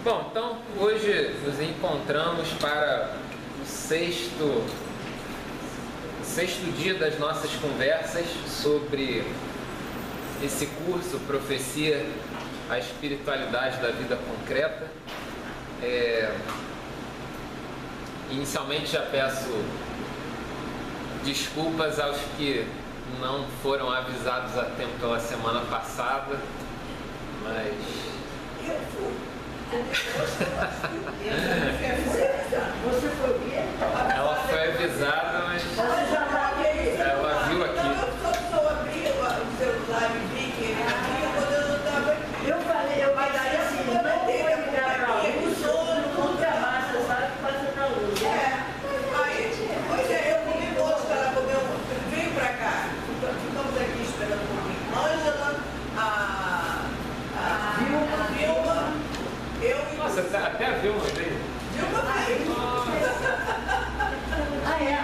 Bom, então hoje nos encontramos para o sexto dia das nossas conversas sobre esse curso Profecia, a Espiritualidade da Vida Concreta. Inicialmente já peço desculpas aos que não foram avisados a tempo pela semana passada, mas... Você foi o quê? Ela foi avisada, mas ela viu aqui. Eu só abri o celular e vi que ele abria quando eu não estava aqui. Eu falei assim, não vou ligar para a luz, nunca mais, você sabe que passa para a luz. Aí, eu comi moço, ela comeu, veio para cá. Ficamos aqui esperando por mim. Ângela, a Vilma, eu e... Nossa, até a Vilma veio. Vilma veio.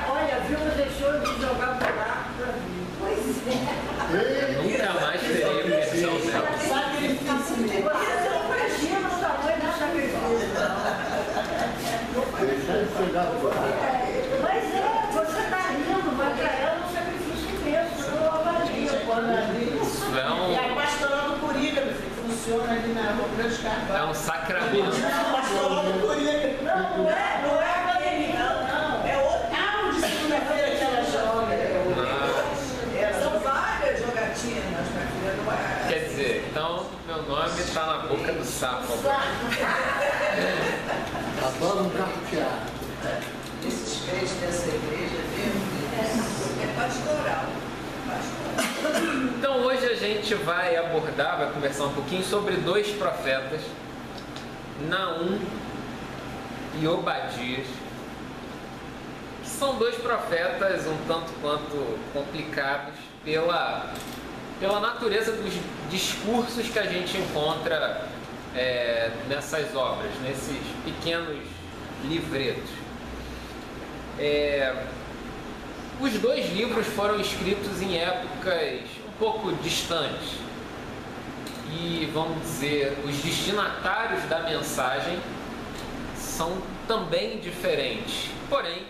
Olha, a Vilma deixou de jogar buraco para mim. Pois é. Nunca mais terei versão dela. Sacrifício mesmo. Você não imagina o tamanho do sacrifício. Deixa ele chegar o buraco. Mas você está rindo, mas para ela é um sacrifício mesmo. Eu avalio quando ali. E a pastoral do Curiga, funciona ali na Grande Carvalho. É um sacramento. Pastoral do Curiga. Não é aquele, não. É outro de segunda-feira que ela joga. São várias jogatinas, minha filha, não é? Quer dizer, então meu nome está na boca do sapo. Adoro um carteado. Esses crentes dessa igreja, é pastoral. Então hoje a gente vai conversar um pouquinho sobre dois profetas, Naum e Obadias, que são dois profetas um tanto quanto complicados pela natureza dos discursos que a gente encontra nessas obras, nesses pequenos livretos. Os dois livros foram escritos em épocas um pouco distantes e, vamos dizer, os destinatários da mensagem são também diferentes, porém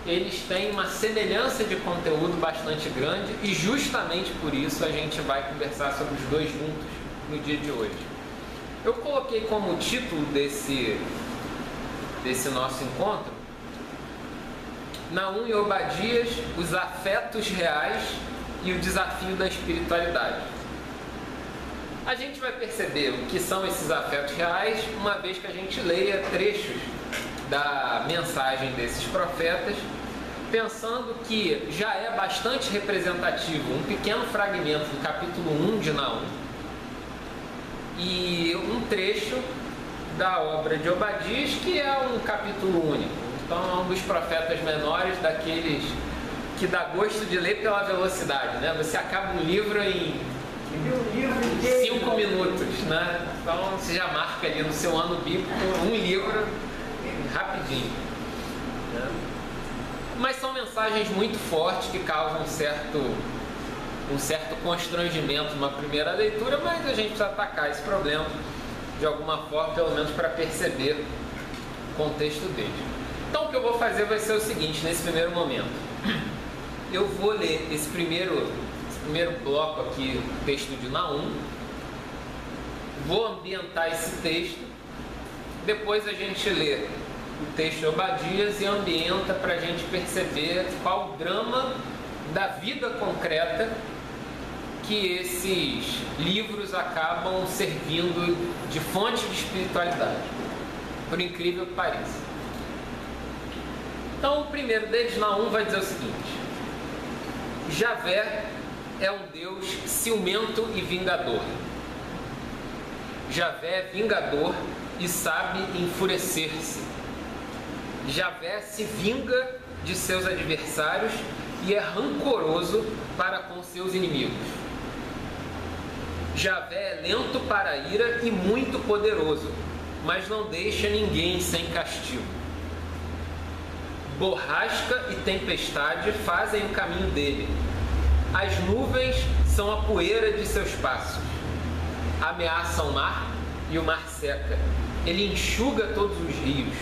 eles têm uma semelhança de conteúdo bastante grande e justamente por isso a gente vai conversar sobre os dois juntos no dia de hoje. Eu coloquei como título desse nosso encontro Naum e Obadias, os afetos reais e o desafio da espiritualidade. A gente vai perceber o que são esses afetos reais uma vez que a gente leia trechos da mensagem desses profetas, pensando que já é bastante representativo um pequeno fragmento do capítulo 1 de Naum e um trecho da obra de Obadias, que é um capítulo único. Então é um dos profetas menores, daqueles que dá gosto de ler pela velocidade, né? Você acaba um livro em 5 minutos, né? Então você já marca ali no seu ano bíblico um livro rapidinho, né? Mas são mensagens muito fortes que causam um certo constrangimento numa primeira leitura, mas a gente precisa atacar esse problema de alguma forma, pelo menos para perceber o contexto dele. Então o que eu vou fazer vai ser o seguinte, nesse primeiro momento. Eu vou ler esse primeiro bloco aqui, o texto de Naum, vou ambientar esse texto, depois a gente lê o texto de Obadias e ambienta para a gente perceber qual o drama da vida concreta que esses livros acabam servindo de fonte de espiritualidade, por incrível que pareça. Então o primeiro deles, Naum, vai dizer o seguinte: Javé é um Deus ciumento e vingador. Javé é vingador e sabe enfurecer-se. Javé se vinga de seus adversários e é rancoroso para com seus inimigos. Javé é lento para a ira e muito poderoso, mas não deixa ninguém sem castigo. Borrasca e tempestade fazem o caminho dele. As nuvens são a poeira de seus passos. Ameaçam o mar e o mar seca. Ele enxuga todos os rios.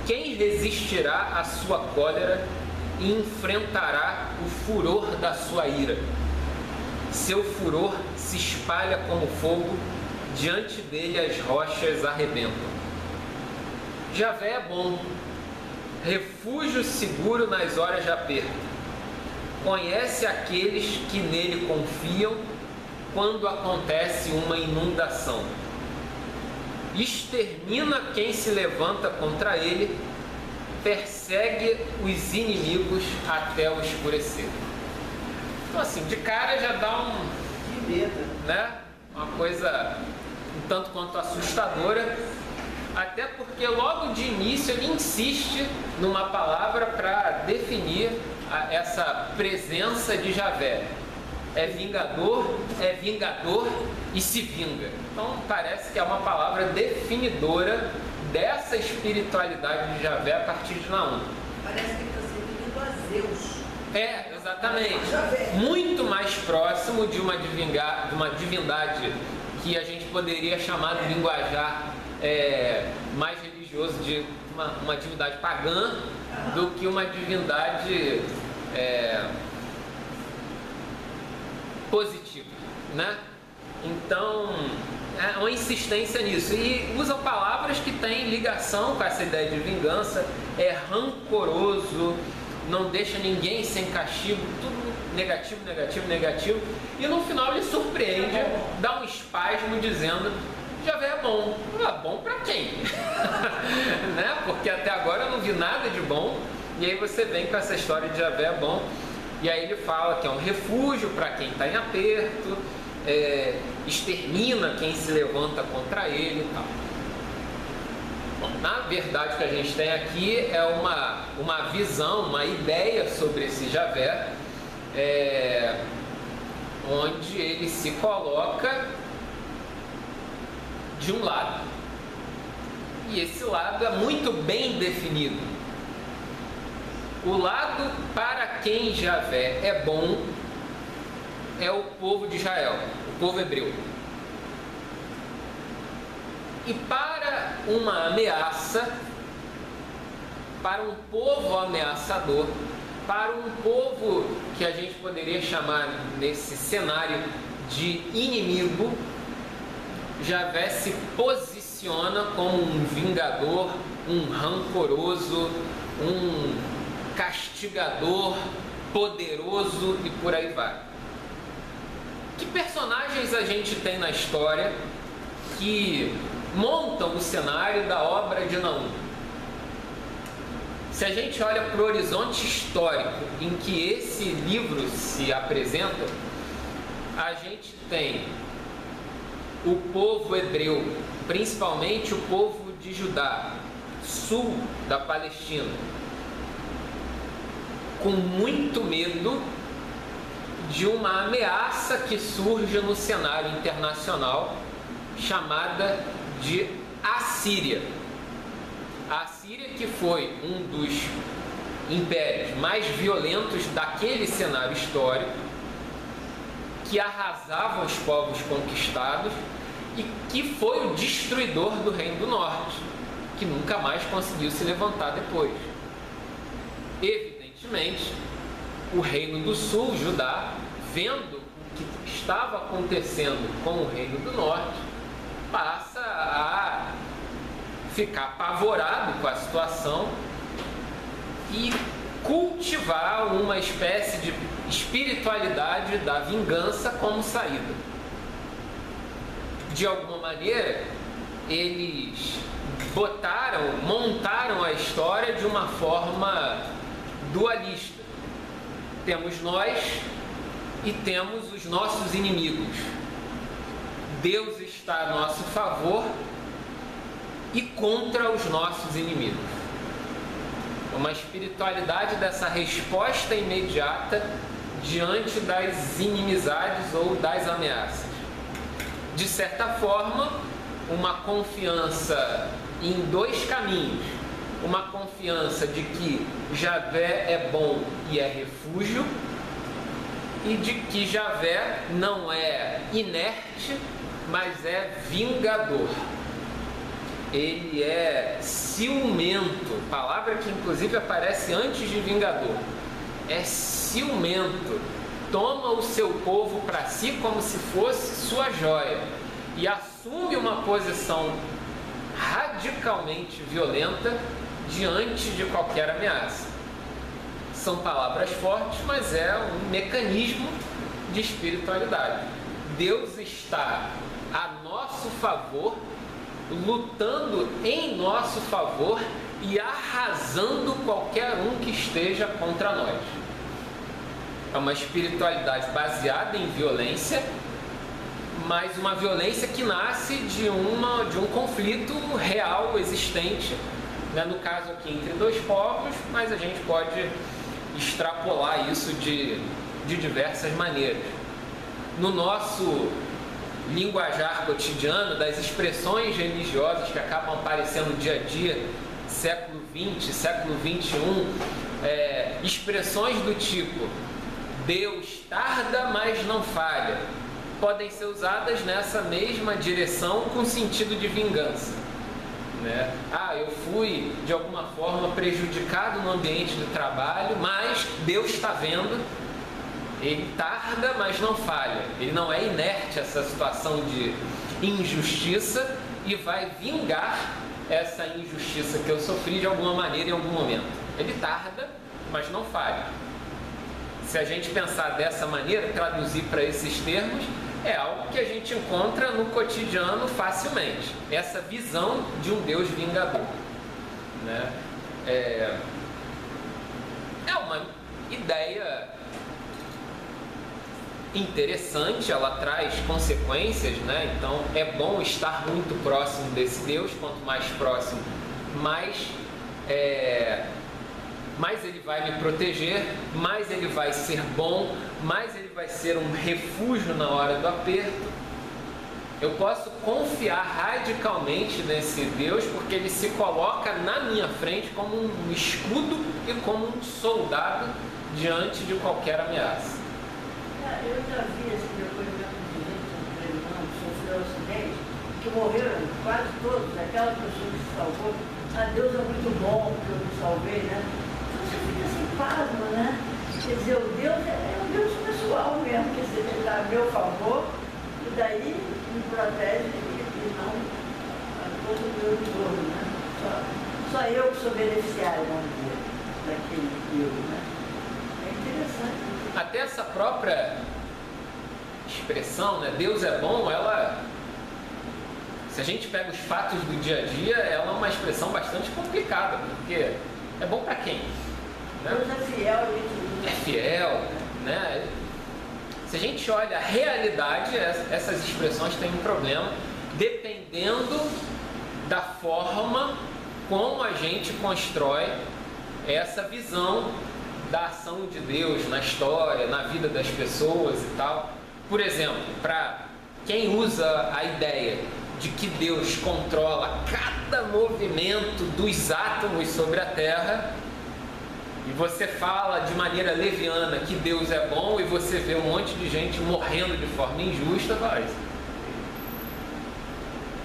Quem resistirá à sua cólera e enfrentará o furor da sua ira? Seu furor se espalha como fogo, diante dele as rochas arrebentam. Javé é bom, refúgio seguro nas horas de aperto. Conhece aqueles que nele confiam quando acontece uma inundação. Extermina quem se levanta contra ele, persegue os inimigos até o escurecer. Então assim, de cara já dá Que medo. né, uma coisa um tanto quanto assustadora, até porque logo de início ele insiste numa palavra para definir essa presença de Javé. É vingador e se vinga. Então parece que é uma palavra definidora dessa espiritualidade de Javé a partir de Naum. Parece que ele está se referindo a Zeus. É, exatamente. Muito mais próximo de uma divindade que a gente poderia chamar de linguajar mais religioso, de uma divindade pagã, do que uma divindade positiva, né? Então, é uma insistência nisso. E usam palavras que têm ligação com essa ideia de vingança. É rancoroso, não deixa ninguém sem castigo, tudo negativo, negativo, negativo. E no final ele surpreende, dá um espasmo dizendo: Javé é bom. Bom pra quem? Né? Porque até agora eu não vi nada de bom. E aí você vem com essa história de Javé é bom. E aí ele fala que é um refúgio para quem está em aperto, extermina quem se levanta contra ele e tal. Bom, na verdade, o que a gente tem aqui é uma visão, uma ideia sobre esse Javé, onde ele se coloca de um lado. E esse lado é muito bem definido. O lado para quem Javé é bom é o povo de Israel, o povo hebreu. E para uma ameaça, para um povo ameaçador, para um povo que a gente poderia chamar nesse cenário de inimigo, Javé se posiciona como um vingador, um rancoroso, um castigador, poderoso e por aí vai. Que personagens a gente tem na história que montam o cenário da obra de Naum? Se a gente olha para o horizonte histórico em que esse livro se apresenta, a gente tem o povo hebreu, principalmente o povo de Judá, sul da Palestina, com muito medo de uma ameaça que surge no cenário internacional, chamada de Assíria. A Assíria, que foi um dos impérios mais violentos daquele cenário histórico, que arrasava os povos conquistados e que foi o destruidor do Reino do Norte, que nunca mais conseguiu se levantar depois. Evidentemente, o Reino do Sul, Judá, vendo o que estava acontecendo com o Reino do Norte, passa a ficar apavorado com a situação e cultivar uma espécie de espiritualidade da vingança como saída. De alguma maneira, eles montaram a história de uma forma dualista. Temos nós e temos os nossos inimigos. Deus está a nosso favor e contra os nossos inimigos. Uma espiritualidade dessa resposta imediata diante das inimizades ou das ameaças. De certa forma, uma confiança em dois caminhos. Uma confiança de que Javé é bom e é refúgio, e de que Javé não é inerte, mas é vingador. Ele é ciumento, palavra que inclusive aparece antes de vingador. É ciumento, toma o seu povo para si como se fosse sua joia e assume uma posição radicalmente violenta diante de qualquer ameaça. São palavras fortes, mas é um mecanismo de espiritualidade. Deus está a nosso favor, lutando em nosso favor e arrasando qualquer um que esteja contra nós. É uma espiritualidade baseada em violência, mas uma violência que nasce de um conflito real, existente, né? No caso aqui entre dois povos, mas a gente pode extrapolar isso de diversas maneiras. No nosso linguajar cotidiano, das expressões religiosas que acabam aparecendo dia a dia, século XX, século XXI, expressões do tipo Deus tarda, mas não falha, podem ser usadas nessa mesma direção com sentido de vingança, né? Eu fui de alguma forma prejudicado no ambiente de trabalho, mas Deus está vendo. Ele tarda, mas não falha. Ele não é inerte a essa situação de injustiça e vai vingar essa injustiça que eu sofri de alguma maneira em algum momento. Ele tarda, mas não falha. Se a gente pensar dessa maneira, traduzir para esses termos, é algo que a gente encontra no cotidiano facilmente. Essa visão de um Deus vingador, né? É uma ideia interessante, ela traz consequências, né? Então é bom estar muito próximo desse Deus. Quanto mais próximo, mais ele vai me proteger, mais ele vai ser bom, mais ele vai ser um refúgio na hora do aperto. Eu posso confiar radicalmente nesse Deus porque ele se coloca na minha frente como um escudo e como um soldado diante de qualquer ameaça. Eu já vi esse depoimento de gente que sofreu acidente, que morreram quase todos, aquela pessoa que se salvou. Deus é muito bom que eu me salvei, né? Então você fica assim, pasma, né? Quer dizer, o Deus é um Deus pessoal mesmo, quer dizer, ele está a meu favor e daí me protege e não a todo o meu entorno, né? Só eu que sou beneficiário, vamos dizer, daquele Deus, né? É interessante. Até essa própria expressão, né, Deus é bom, se a gente pega os fatos do dia a dia, ela é uma expressão bastante complicada, porque é bom para quem? Né? Deus é fiel. É fiel, né? Se a gente olha a realidade, essas expressões têm um problema, dependendo da forma como a gente constrói essa visão da ação de Deus na história, na vida das pessoas e tal. Por exemplo, para quem usa a ideia de que Deus controla cada movimento dos átomos sobre a Terra, e você fala de maneira leviana que Deus é bom e você vê um monte de gente morrendo de forma injusta,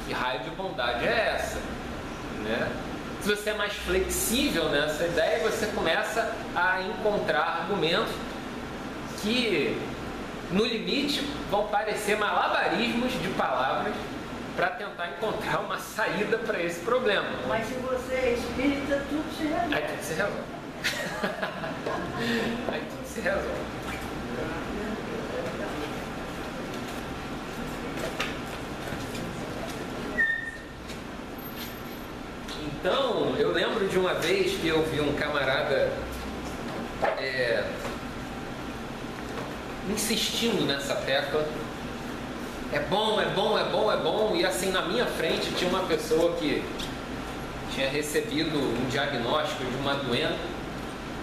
que raio de bondade é essa? Né? Se você é mais flexível nessa ideia, você começa a encontrar argumentos que, no limite, vão parecer malabarismos de palavras para tentar encontrar uma saída para esse problema. Mas se você é espírita, tudo se resolve. Aí tudo se resolve. Aí tudo se resolve. Então, eu lembro de uma vez que eu vi um camarada insistindo nessa tecla. É bom, é bom, é bom, é bom. E assim, na minha frente tinha uma pessoa que tinha recebido um diagnóstico de uma doença,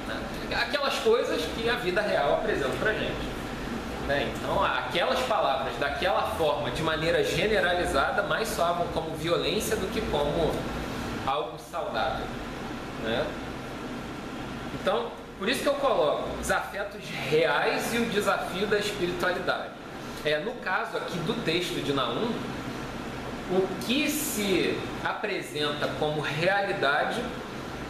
né? Aquelas coisas que a vida real apresenta pra gente, né? Então, aquelas palavras daquela forma, de maneira generalizada, mais soavam como violência do que como algo saudável, né? Então, por isso que eu coloco os afetos reais e o desafio da espiritualidade. No caso aqui do texto de Naum, o que se apresenta como realidade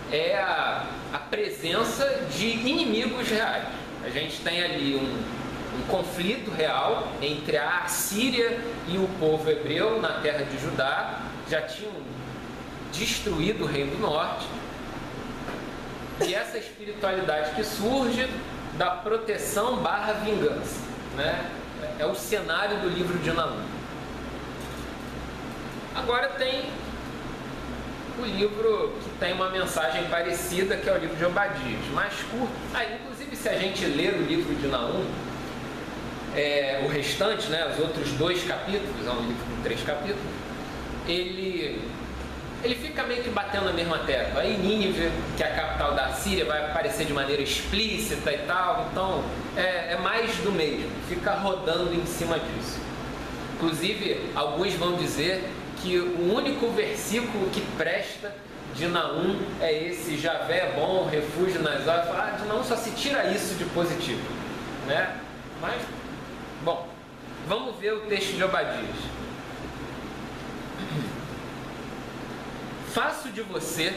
é a presença de inimigos reais. A gente tem ali um conflito real entre a Assíria e o povo hebreu na terra de Judá. Já tinham destruído o Reino do Norte. E essa espiritualidade que surge da proteção barra vingança, né? É o cenário do livro de Naum. Agora tem o livro que tem uma mensagem parecida, que é o livro de Obadias, mais curto. Inclusive, se a gente ler o livro de Naum, o restante, né, os outros 2 capítulos, é um livro com 3 capítulos, ele fica meio que batendo na mesma tecla. Aí Nínive, que é a capital da Síria, vai aparecer de maneira explícita e tal. Então, é mais do mesmo. Fica rodando em cima disso. Inclusive, alguns vão dizer que o único versículo que presta de Naum é esse: Javé é bom, refúgio nas horas. De Naum só se tira isso de positivo, né? Mas, bom, vamos ver o texto de Obadias. Faço de você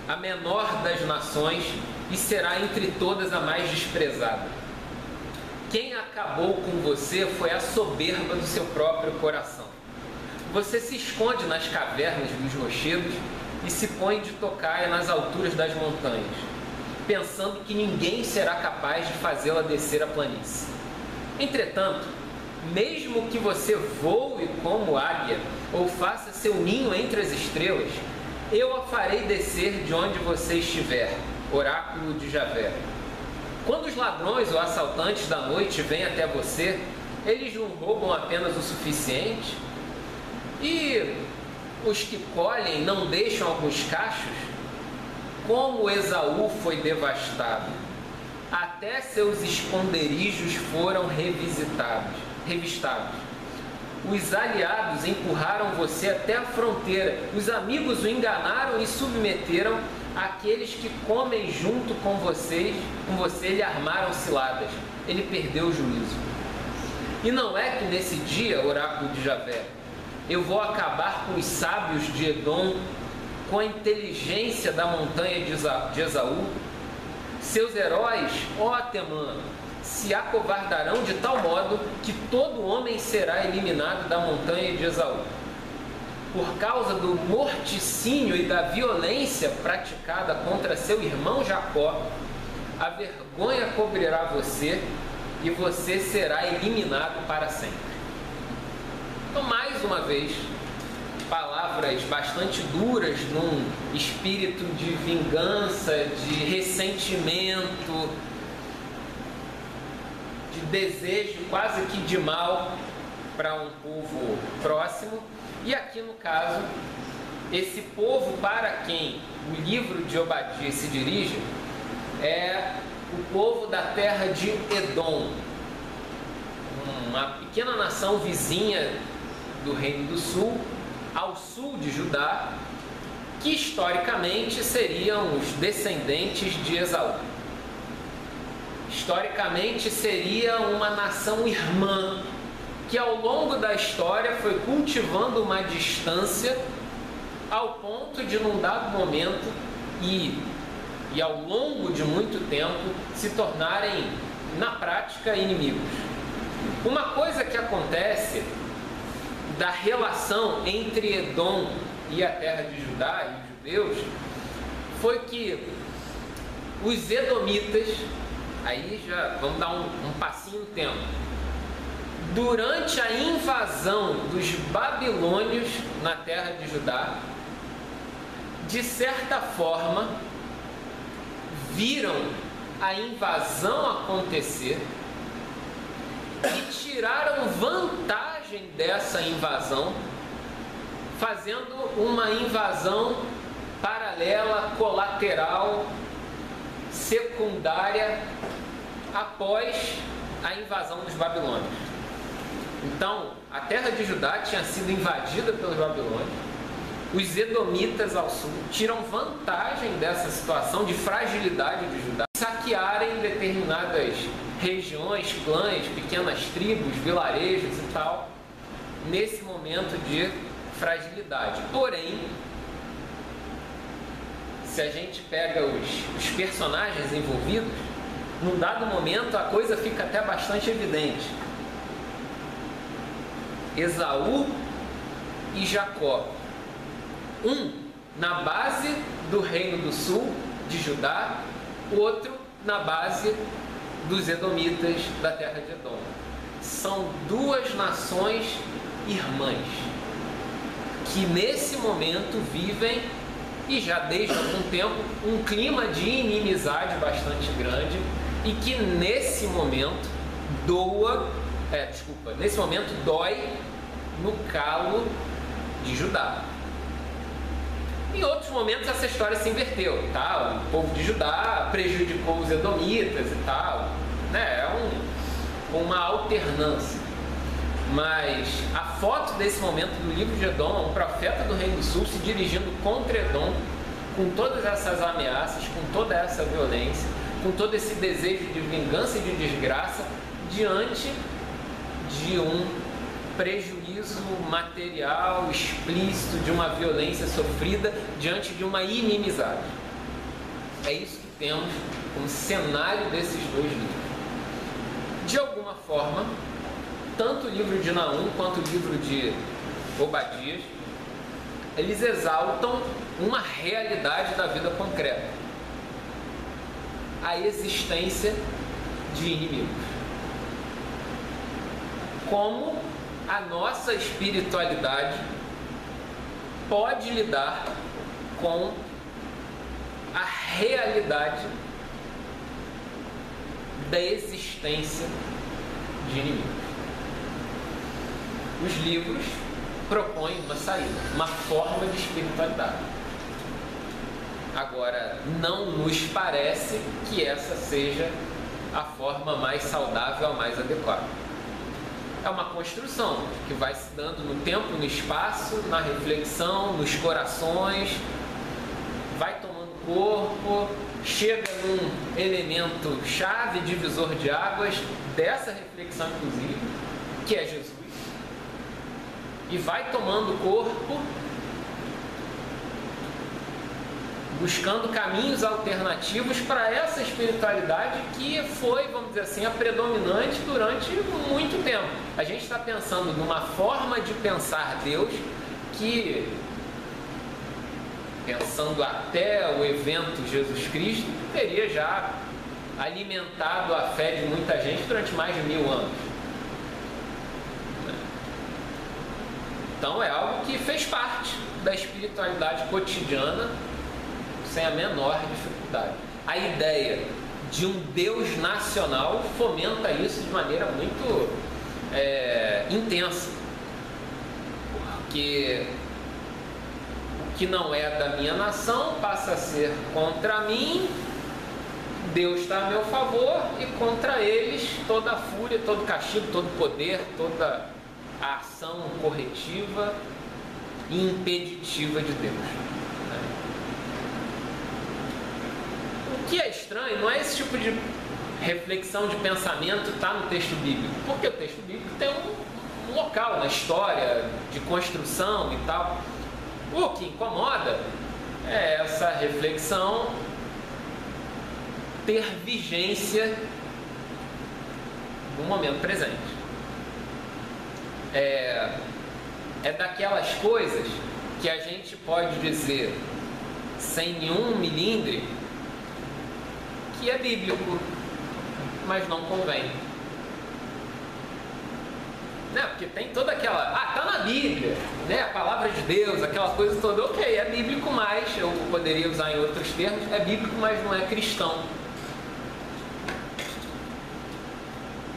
a menor das nações e será entre todas a mais desprezada. Quem acabou com você foi a soberba do seu próprio coração. Você se esconde nas cavernas dos rochedos e se põe de tocaia nas alturas das montanhas, pensando que ninguém será capaz de fazê-la descer a planície. Entretanto, mesmo que você voe como águia ou faça seu ninho entre as estrelas, eu a farei descer de onde você estiver, oráculo de Javé. Quando os ladrões ou assaltantes da noite vêm até você, eles não roubam apenas o suficiente? E os que colhem não deixam alguns cachos? Como Esaú foi devastado, até seus esconderijos foram revistados. Os aliados empurraram você até a fronteira. Os amigos o enganaram e submeteram. Aqueles que comem junto com você lhe armaram ciladas. Ele perdeu o juízo. E não é que nesse dia, oráculo de Javé, eu vou acabar com os sábios de Edom, com a inteligência da montanha de Esaú? Seus heróis, ó Temã, se acovardarão de tal modo que todo homem será eliminado da montanha de Esaú. Por causa do morticínio e da violência praticada contra seu irmão Jacó, a vergonha cobrirá você e você será eliminado para sempre. Então, mais uma vez, palavras bastante duras, num espírito de vingança, de ressentimento, de desejo quase que de mal para um povo próximo. E aqui no caso, esse povo para quem o livro de Obadias se dirige é o povo da terra de Edom, uma pequena nação vizinha do Reino do Sul, ao sul de Judá, que historicamente seriam os descendentes de Esaú. Historicamente seria uma nação irmã, que ao longo da história foi cultivando uma distância ao ponto de, num dado momento e ao longo de muito tempo, se tornarem, na prática, inimigos. Uma coisa que acontece da relação entre Edom e a terra de Judá e os judeus foi que os edomitas, aí já vamos dar um passinho no tempo, durante a invasão dos babilônios na terra de Judá, de certa forma, viram a invasão acontecer e tiraram vantagem dessa invasão, fazendo uma invasão paralela, colateral, secundária, após a invasão dos babilônios. Então, a terra de Judá tinha sido invadida pelos babilônios. Os edomitas ao sul tiram vantagem dessa situação de fragilidade de Judá, saquearem determinadas regiões, clãs, pequenas tribos, vilarejos e tal, nesse momento de fragilidade. Porém, se a gente pega os personagens envolvidos, num dado momento a coisa fica até bastante evidente. Esaú e Jacó, um na base do reino do sul de Judá, o outro na base dos edomitas da terra de Edom. São duas nações irmãs que nesse momento vivem, e já desde algum tempo, um clima de inimizade bastante grande, e que nesse momento dói no calo de Judá. Em outros momentos essa história se inverteu, tá? O povo de Judá prejudicou os edomitas e tal, né? É uma alternância. Mas a foto desse momento do livro de Edom é um profeta do Reino do Sul se dirigindo contra Edom, com todas essas ameaças, com toda essa violência, com todo esse desejo de vingança e de desgraça, diante de um prejuízo material explícito, de uma violência sofrida, diante de uma inimizade. É isso que temos como cenário desses dois livros. De alguma forma, tanto o livro de Naum quanto o livro de Obadias, eles exaltam uma realidade da vida concreta: a existência de inimigos. Como a nossa espiritualidade pode lidar com a realidade da existência de inimigos. Os livros propõem uma saída, uma forma de espiritualidade. Agora, não nos parece que essa seja a forma mais saudável, a mais adequada. É uma construção que vai se dando no tempo, no espaço, na reflexão, nos corações, vai tomando corpo, chega num elemento chave, divisor de águas dessa reflexão, inclusive, que é Jesus, e vai tomando corpo, buscando caminhos alternativos para essa espiritualidade que foi, vamos dizer assim, a predominante durante muito tempo. A gente está pensando numa forma de pensar Deus que, pensando até o evento Jesus Cristo, teria já alimentado a fé de muita gente durante mais de 1000 anos. Então é algo que fez parte da espiritualidade cotidiana sem a menor dificuldade. A ideia de um Deus nacional fomenta isso de maneira muito intensa, porque o que não é da minha nação passa a ser contra mim, Deus está a meu favor, e contra eles toda a fúria, todo o castigo, todo o poder, toda a ação corretiva e impeditiva de Deus. O que é estranho não é esse tipo de reflexão, de pensamento está no texto bíblico, porque o texto bíblico tem um local na história de construção e tal. O que incomoda é essa reflexão ter vigência no momento presente. É daquelas coisas que a gente pode dizer sem nenhum milindre que é bíblico, mas não convém. Né? Porque tem toda aquela... tá na Bíblia, né? A palavra de Deus, aquela coisa toda. Ok, é bíblico, mas... eu poderia usar em outros termos. É bíblico, mas não é cristão.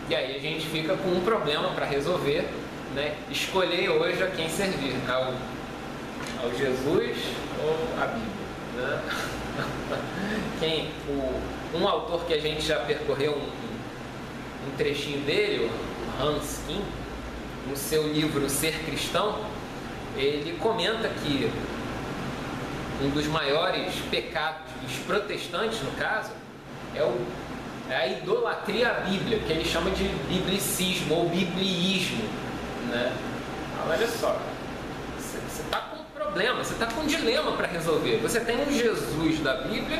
E aí a gente fica com um problema para resolver, né? Escolher hoje a quem servir. Ao Jesus ou à Bíblia, né? Um autor que a gente já percorreu um trechinho dele, o Hans Kim, no seu livro Ser Cristão, ele comenta que um dos maiores pecados dos protestantes, no caso, é É a idolatria à Bíblia, que ele chama de biblicismo ou bibliísmo, né? Olha só, você está com um problema, você está com um dilema para resolver. Você tem um Jesus da Bíblia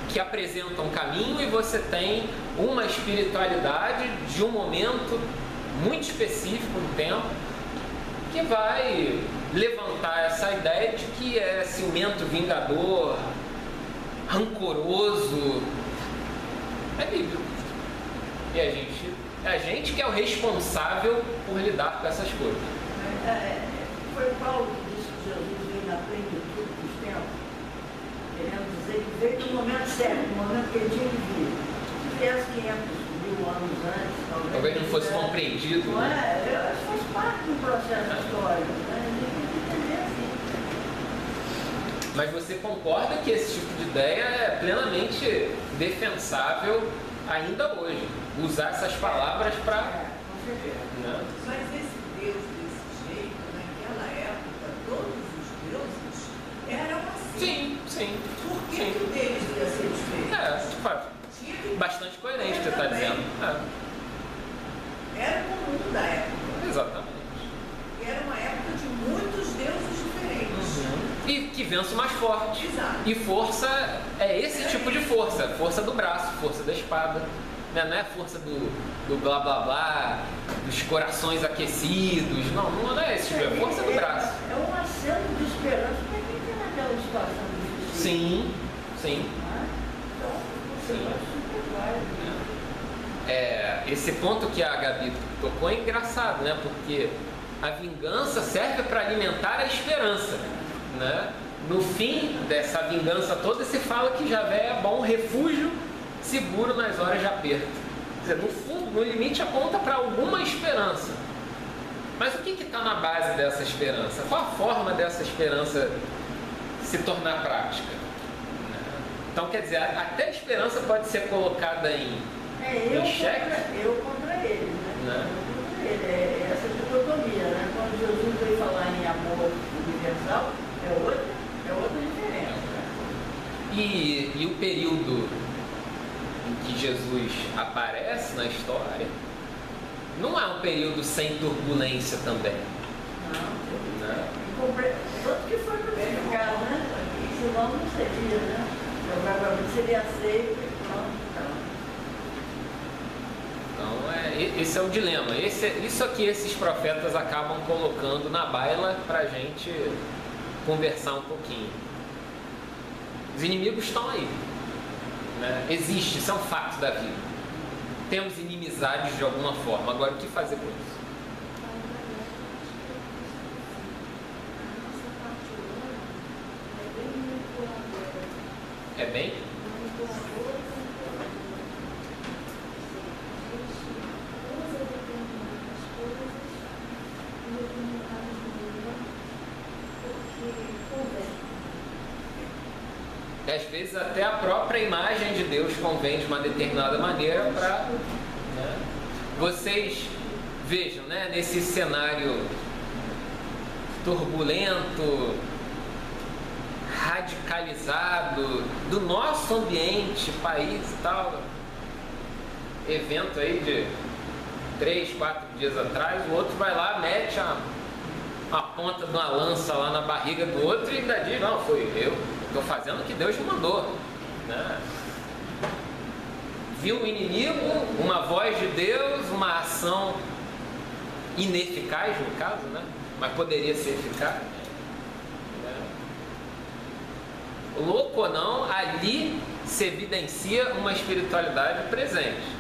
que apresenta um caminho e você tem uma espiritualidade de um momento muito específico no tempo que vai levantar essa ideia de que é ciumento, vingador, rancoroso. É bíblico. E a gente que é o responsável por lidar com essas coisas. Foi Paulo que disse que Jesus veio na plenitude dos tempos, querendo dizer que veio no momento certo, no momento que ele tinha que vir. Se tivesse 500.000 anos antes, talvez não fosse compreendido. Não é? Isso faz parte do processo histórico. Né? A gente tem que entender assim. Mas você concorda que esse tipo de ideia é plenamente defensável ainda hoje? Usar essas palavras para... Com certeza. Mas esse Deus desse jeito, naquela época, todos os deuses eram assim. Sim. Por que o deles ia ser diferente? De fato. Bastante coerente, você está dizendo. Era comum da época. Exatamente. Era uma época de muitos deuses diferentes. E que vence mais forte. Exato. E força é esse tipo de força. Força do braço, força da espada. Não é força do blá blá blá, dos corações aquecidos. Não é esse tipo, é força do braço. É um aceno de esperança para quem está naquela situação difícil. Sim. Então, você vai super válido. Esse ponto que a Gabi tocou é engraçado, né? Porque a vingança serve para alimentar a esperança, né? No fim dessa vingança toda se fala que Javé é bom refúgio seguro nas horas de aperto. Quer dizer, no fundo, no limite aponta para alguma esperança. Mas o que está na base dessa esperança? Qual a forma dessa esperança se tornar prática? Então, quer dizer, até a esperança pode ser colocada em xeque. Eu contra ele, né? É essa dicotomia, né? Quando Jesus veio falar em amor universal, é outra diferença. E o período em que Jesus aparece na história não é um período sem turbulência também. Não. Tanto que foi crucificado, né? Senão não seria, né? Provavelmente seria aceito e pronto. Então, esse é o dilema. Isso aqui esses profetas acabam colocando na baila para a gente conversar um pouquinho. Os inimigos estão aí. Né? Existe, isso é um fato da vida. Temos inimizades de alguma forma. Agora, o que fazer com isso? É bem? Às vezes até a própria imagem de Deus convém de uma determinada maneira para... Né? Vocês vejam, né, nesse cenário turbulento, radicalizado, do nosso ambiente, país e tal, evento aí de 3, 4 dias atrás, o outro vai lá, mete a ponta de uma lança lá na barriga do outro e ainda diz, não, foi eu. Estou fazendo o que Deus me mandou. Né? Viu o inimigo, uma voz de Deus, uma ação ineficaz no caso, né? Mas poderia ser eficaz. Louco ou não, ali se evidencia uma espiritualidade presente.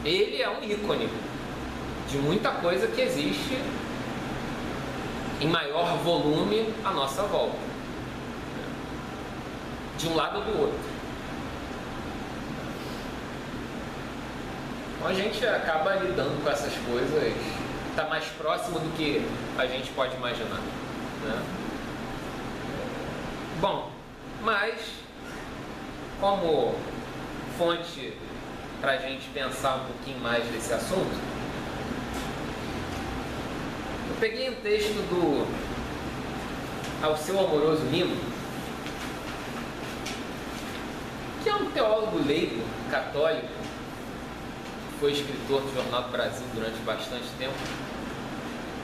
Ele é um ícone de muita coisa que existe em maior volume à nossa volta. De um lado ou do outro. Então a gente acaba lidando com essas coisas, está mais próximo do que a gente pode imaginar. Né? Bom, mas como fonte para a gente pensar um pouquinho mais desse assunto, eu peguei um texto do Ao Seu Amoroso Mimo, que é um teólogo leigo, católico, foi escritor do Jornal do Brasil durante bastante tempo.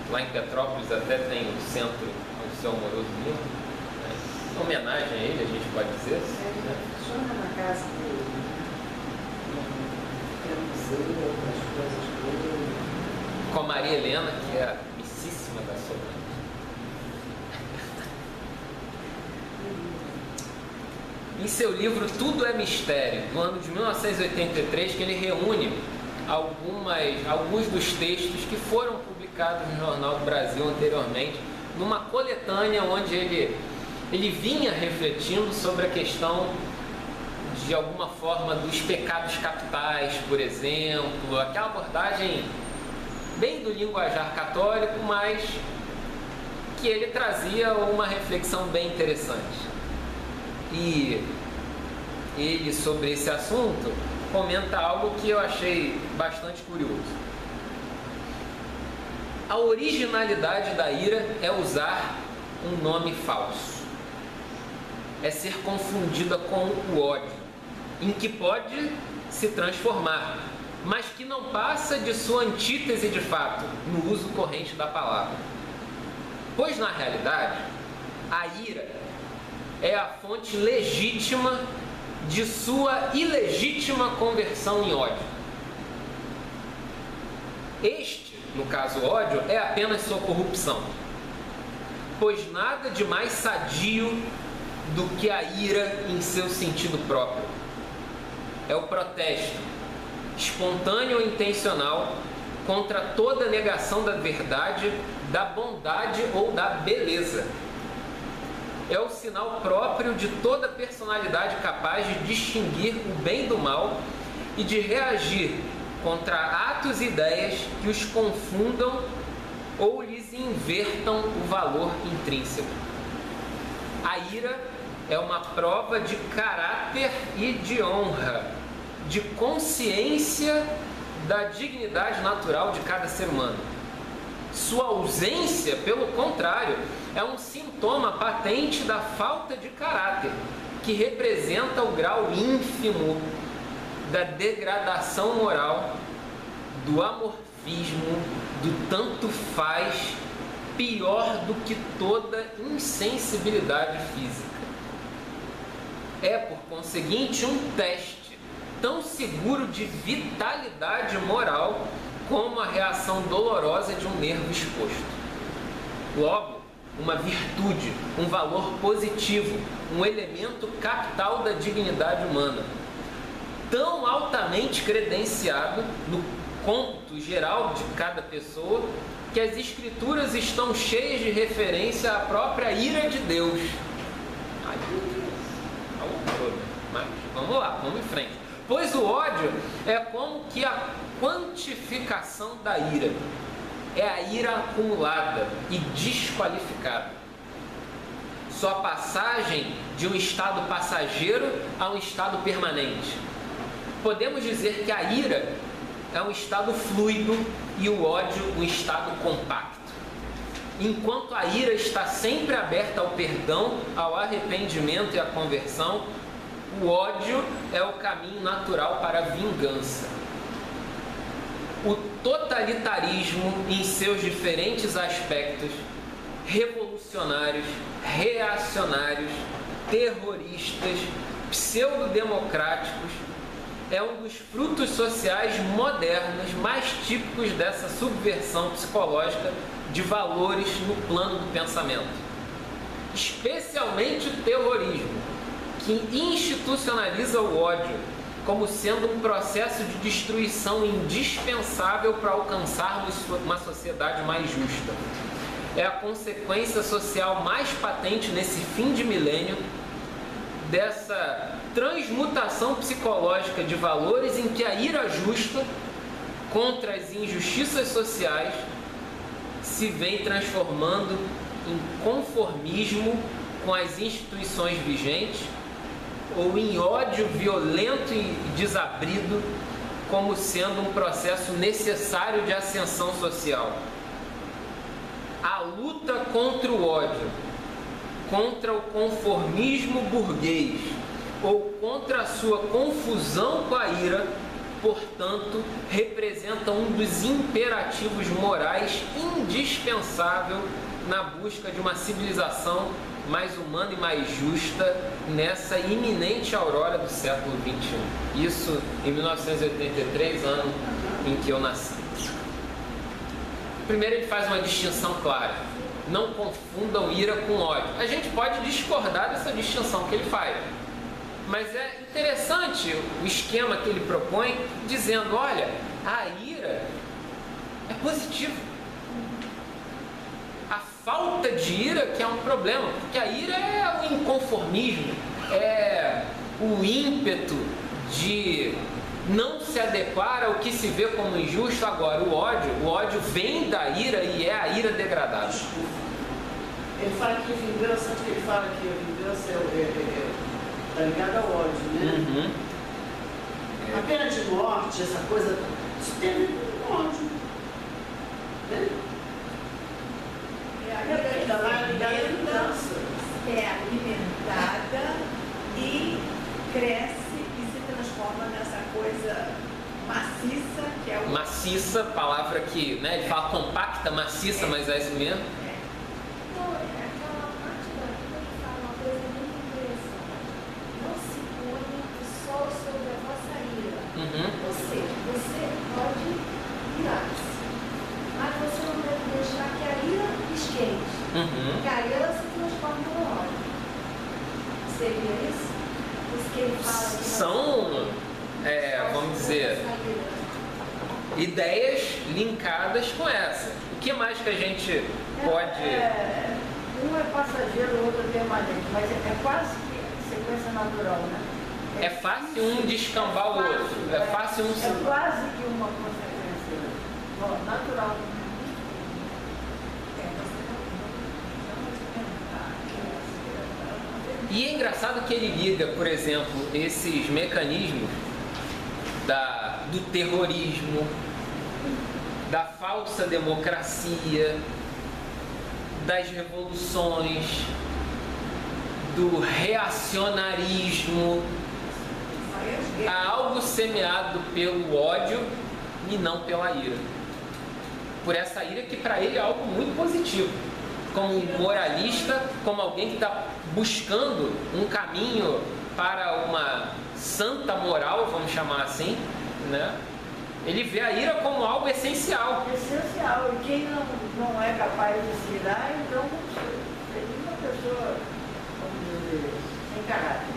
Lá em Petrópolis até tem o centro onde o seu amoroso livro. Em homenagem a ele, a gente pode dizer. Funciona na casa dele. Tem museu, outras coisas dele. Com a Maria Helena, que é a amicíssima da Solange. Em seu livro Tudo é Mistério, do ano de 1983, que ele reúne alguns dos textos que foram publicados no Jornal do Brasil anteriormente, numa coletânea onde ele vinha refletindo sobre a questão, de alguma forma, dos pecados capitais, por exemplo, aquela abordagem bem do linguajar católico, mas que ele trazia uma reflexão bem interessante. E ele, sobre esse assunto, comenta algo que eu achei bastante curioso. A originalidade da ira é usar um nome falso. É ser confundida com o ódio, em que pode se transformar, mas que não passa de sua antítese de fato, no uso corrente da palavra. Pois, na realidade, a ira é a fonte legítima de sua ilegítima conversão em ódio. Este, no caso ódio, é apenas sua corrupção, pois nada de mais sadio do que a ira em seu sentido próprio. É o protesto, espontâneo ou intencional, contra toda negação da verdade, da bondade ou da beleza. É o sinal próprio de toda personalidade capaz de distinguir o bem do mal e de reagir contra atos e ideias que os confundam ou lhes invertam o valor intrínseco. A ira é uma prova de caráter e de honra, de consciência da dignidade natural de cada ser humano. Sua ausência, pelo contrário, é um sintoma patente da falta de caráter, que representa o grau ínfimo da degradação moral, do amorfismo, do tanto faz, pior do que toda insensibilidade física. É, por conseguinte, um teste tão seguro de vitalidade moral como a reação dolorosa de um nervo exposto. Logo, uma virtude, um valor positivo, um elemento capital da dignidade humana, tão altamente credenciado no cômputo geral de cada pessoa, que as Escrituras estão cheias de referência à própria ira de Deus. Mas vamos lá, vamos em frente. Pois o ódio é como que a quantificação da ira. É a ira acumulada e desqualificada. Sua passagem de um estado passageiro a um estado permanente. Podemos dizer que a ira é um estado fluido e o ódio um estado compacto. Enquanto a ira está sempre aberta ao perdão, ao arrependimento e à conversão, o ódio é o caminho natural para a vingança. O totalitarismo, em seus diferentes aspectos, revolucionários, reacionários, terroristas, pseudodemocráticos, é um dos frutos sociais modernos mais típicos dessa subversão psicológica de valores no plano do pensamento. Especialmente o terrorismo, que institucionaliza o ódio como sendo um processo de destruição indispensável para alcançarmos uma sociedade mais justa. É a consequência social mais patente nesse fim de milênio dessa transmutação psicológica de valores em que a ira justa contra as injustiças sociais se vem transformando em conformismo com as instituições vigentes ou em ódio violento e desabrido como sendo um processo necessário de ascensão social. A luta contra o ódio, contra o conformismo burguês ou contra a sua confusão com a ira, portanto, representa um dos imperativos morais indispensável na busca de uma civilização mais humana e mais justa nessa iminente aurora do século XXI. Isso em 1983, ano em que eu nasci. Primeiro, ele faz uma distinção clara. Não confundam ira com ódio. A gente pode discordar dessa distinção que ele faz, mas é interessante o esquema que ele propõe, dizendo, olha, a ira é positiva. A falta de ira que é um problema, porque a ira é o inconformismo, é o ímpeto de não se adequar ao que se vê como injusto. Agora, o ódio vem da ira e é a ira degradada. Ele fala que vingança, antes que ele fala que a vingança está ligada ao ódio, né? Uhum. A pena de morte, essa coisa, isso tem ódio. Né? É alimentada e cresce e se transforma nessa coisa maciça que é o... Maciça, palavra que, né, ele fala compacta, maciça, mas é isso mesmo. Então, aquela parte da vida que fala uma coisa muito interessante. Não se ponha o sol sobre a vossa ira. Uhum. Ou seja, você pode irar-se, mas você não deve deixar que a ira esquente. Uhum. Que a ira se transforma no ódio. Seria isso? Isso que ele fala aqui. São, vamos dizer, ideias linkadas com essa. O que mais que a gente pode... Um é passageiro, o outro é permanente, mas é quase que sequência natural, né? É fácil um descambar o outro. É fácil um... É quase que uma consequência natural. E é engraçado que ele liga, por exemplo, esses mecanismos do terrorismo, da falsa democracia, das revoluções, do reacionarismo, a algo semeado pelo ódio e não pela ira. Por essa ira que para ele é algo muito positivo. Como moralista, como alguém que está buscando um caminho para uma santa moral, vamos chamar assim, né? Ele vê a ira como algo essencial. Essencial. E quem não é capaz de se irar, então seria uma pessoa, vamos dizer, sem caráter.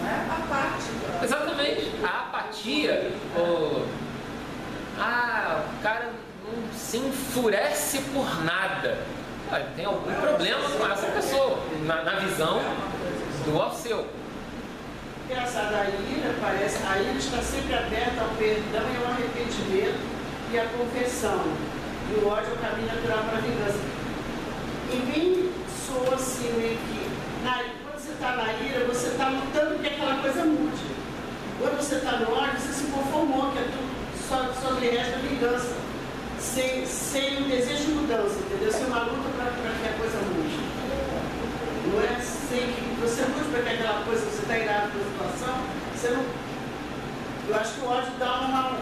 Não é apática. Exatamente. A apatia, o cara não se enfurece por nada. Tem algum problema com essa pessoa, na visão do Alceu. Engraçado, a ira está sempre aberta ao perdão e ao arrependimento e à confessão. E o ódio é o caminho natural para a vingança. E bem soa assim, meio que, quando você está na ira, você está lutando que aquela coisa mude. Quando você está no ódio, você se conformou, que é tudo, só lhe resta vingança. Sem o desejo de mudança, entendeu? Sem uma luta para que a coisa mude. Não é sem que você mude para que aquela coisa, você está irado com a situação, você não... Eu acho que o ódio dá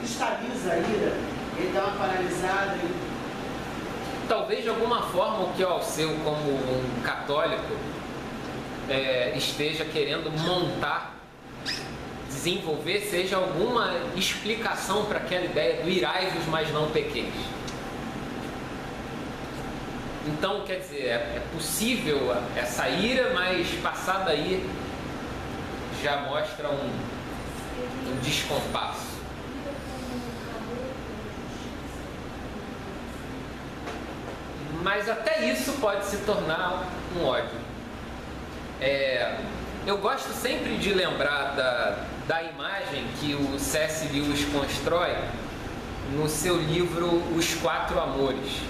estabiliza a ira, ele dá uma paralisada. Talvez de alguma forma o que o Alceu, como um católico, esteja querendo desenvolver, seja alguma explicação para aquela ideia do irai-vos, mas não pequeis. Então, quer dizer, é possível essa ira, mas passada aí já mostra um descompasso. Mas até isso pode se tornar um ódio. Eu gosto sempre de lembrar da imagem que o C.S. Lewis constrói no seu livro Os Quatro Amores,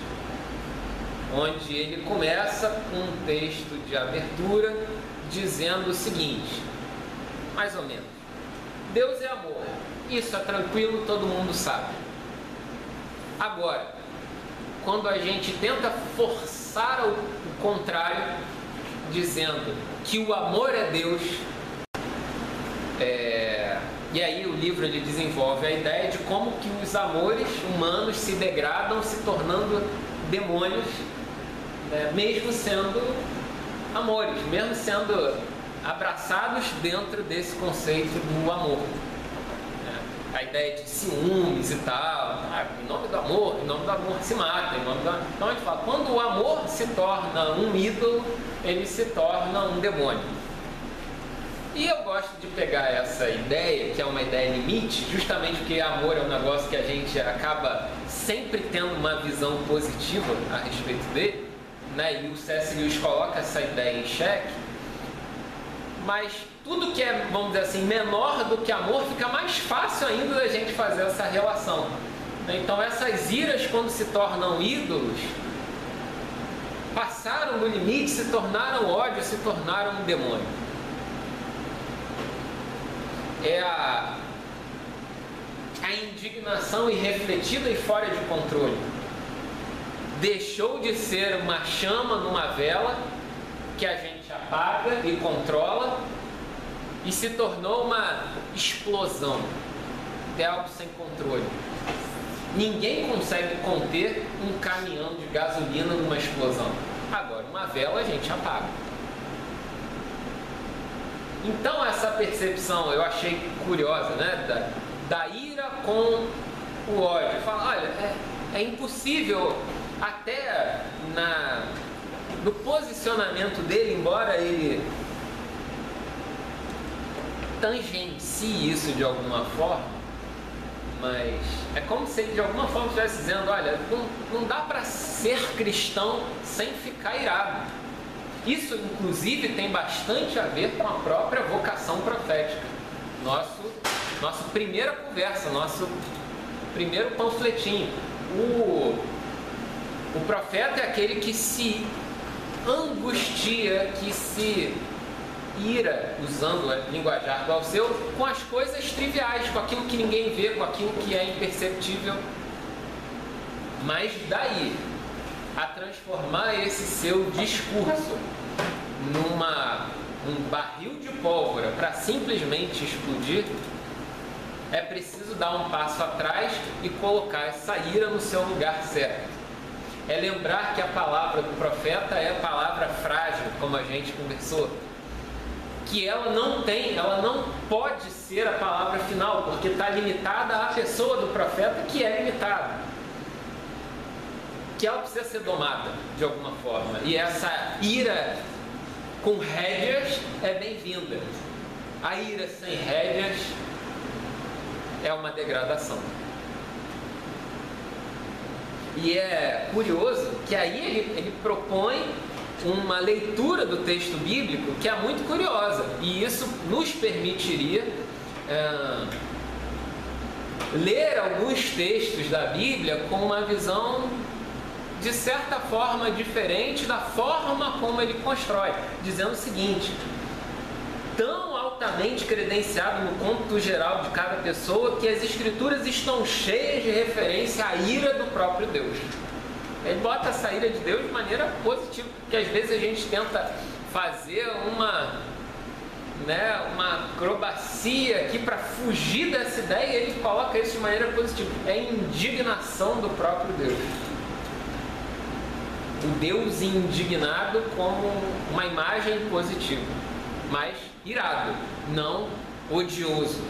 onde ele começa com um texto de abertura dizendo o seguinte, mais ou menos: Deus é amor, isso é tranquilo, todo mundo sabe. Agora, quando a gente tenta forçar o contrário, dizendo que o amor é Deus. E aí o livro ele desenvolve a ideia de como que os amores humanos se degradam, se tornando demônios, mesmo sendo amores, mesmo sendo abraçados dentro desse conceito do amor. A ideia de ciúmes e tal, em nome do amor se mata, Então a gente fala, quando o amor se torna um ídolo, ele se torna um demônio. E eu gosto de pegar essa ideia, que é uma ideia limite, justamente porque amor é um negócio que a gente acaba sempre tendo uma visão positiva a respeito dele, né? E o C.S. Lewis coloca essa ideia em xeque, mas tudo que é, vamos dizer assim, menor do que amor, fica mais fácil ainda da gente fazer essa relação. Então essas iras, quando se tornam ídolos, passaram do limite, se tornaram ódio, se tornaram um demônio. É a indignação irrefletida e fora de controle. Deixou de ser uma chama numa vela que a gente apaga e controla e se tornou uma explosão. É algo sem controle. Ninguém consegue conter um caminhão de gasolina numa explosão. Agora, uma vela a gente apaga. Então essa percepção eu achei curiosa, né? Da ira com o ódio. Fala, olha, é impossível, até no posicionamento dele, embora ele tangencie isso de alguma forma, mas é como se ele de alguma forma estivesse dizendo, olha, não dá para ser cristão sem ficar irado. Isso, inclusive, tem bastante a ver com a própria vocação profética. Nossa primeira conversa, nosso primeiro panfletinho. O profeta é aquele que se angustia, que se ira, usando a linguajar do Alceu, com as coisas triviais, com aquilo que ninguém vê, com aquilo que é imperceptível. Mas daí a transformar esse seu discurso num barril de pólvora para simplesmente explodir, é preciso dar um passo atrás e colocar essa ira no seu lugar certo. É lembrar que a palavra do profeta é a palavra frágil, como a gente conversou, que ela não pode ser a palavra final, porque está limitada à pessoa do profeta, que é limitada, que ela precisa ser domada de alguma forma. E essa ira com rédeas é bem-vinda. A ira sem rédeas é uma degradação. E é curioso que aí ele propõe uma leitura do texto bíblico que é muito curiosa, e isso nos permitiria ler alguns textos da Bíblia com uma visão de certa forma diferente da forma como ele constrói, dizendo o seguinte: tão altamente credenciado no cômputo geral de cada pessoa que as escrituras estão cheias de referência à ira do próprio Deus. Ele bota essa ira de Deus de maneira positiva, porque às vezes a gente tenta fazer uma acrobacia aqui para fugir dessa ideia, e ele coloca isso de maneira positiva. É indignação do próprio Deus. O Deus indignado como uma imagem positiva, mas irado, não odioso.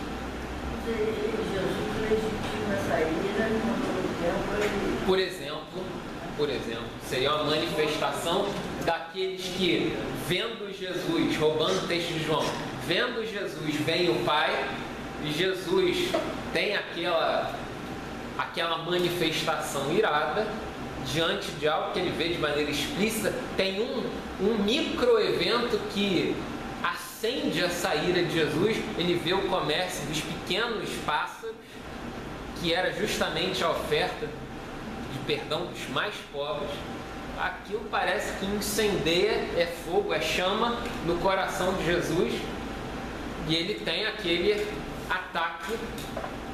Jesus legitima essa ira e ao mesmo tempo ele... Por exemplo, seria uma manifestação daqueles que, vendo Jesus, roubando o texto de João, vendo Jesus vem o Pai, e Jesus tem aquela manifestação irada diante de algo que ele vê de maneira explícita. Tem um microevento que acende essa ira de Jesus. Ele vê o comércio dos pequenos pássaros, que era justamente a oferta de perdão dos mais pobres. Aquilo parece que incendeia, é fogo, é chama no coração de Jesus, e ele tem aquele ataque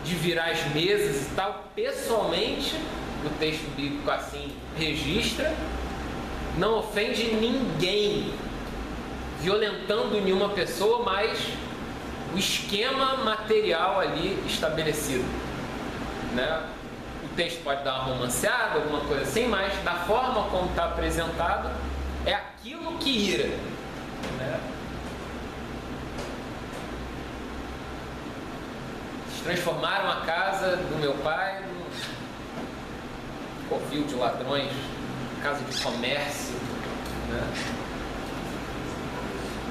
de virar as mesas e tal. Pessoalmente, o texto bíblico assim registra, não ofende ninguém, violentando nenhuma pessoa, mas o esquema material ali estabelecido, né? O texto pode dar uma romanceada, alguma coisa assim, mas da forma como está apresentado, é aquilo que ira, né? Eles transformaram a casa do meu pai num covil de ladrões, casa de comércio, né?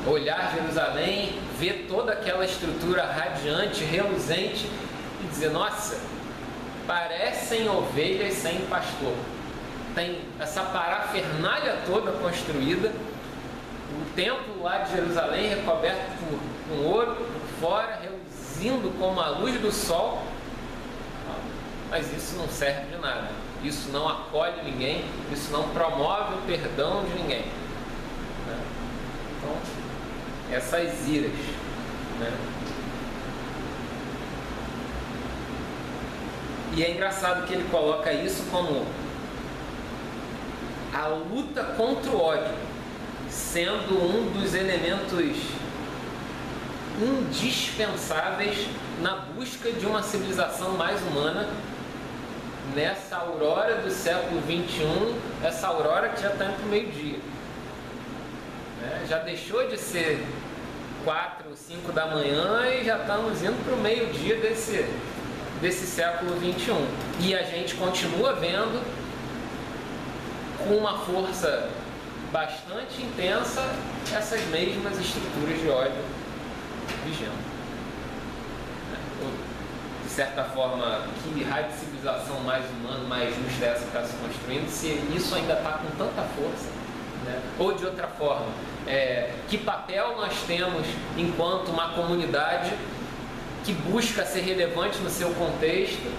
Olhar Jerusalém, ver toda aquela estrutura radiante, reluzente e dizer, nossa, parecem ovelhas sem pastor. Tem essa parafernália toda construída, o templo lá de Jerusalém recoberto com ouro por fora, reluzindo como a luz do sol, mas isso não serve de nada, isso não acolhe ninguém, isso não promove o perdão de ninguém, né? Então, essas iras, né? E é engraçado que ele coloca isso como a luta contra o ódio sendo um dos elementos indispensáveis na busca de uma civilização mais humana nessa aurora do século XXI, essa aurora que já está indo para o meio-dia, né? Já deixou de ser 4 ou 5 da manhã e já estamos indo para o meio-dia desse século XXI. E a gente continua vendo com uma força bastante intensa essas mesmas estruturas de ódio vigendo. De certa forma, que raio de civilização mais humana, mais justa é essa que está se construindo, se isso ainda está com tanta força, né? Ou de outra forma, que papel nós temos enquanto uma comunidade que busca ser relevante no seu contexto,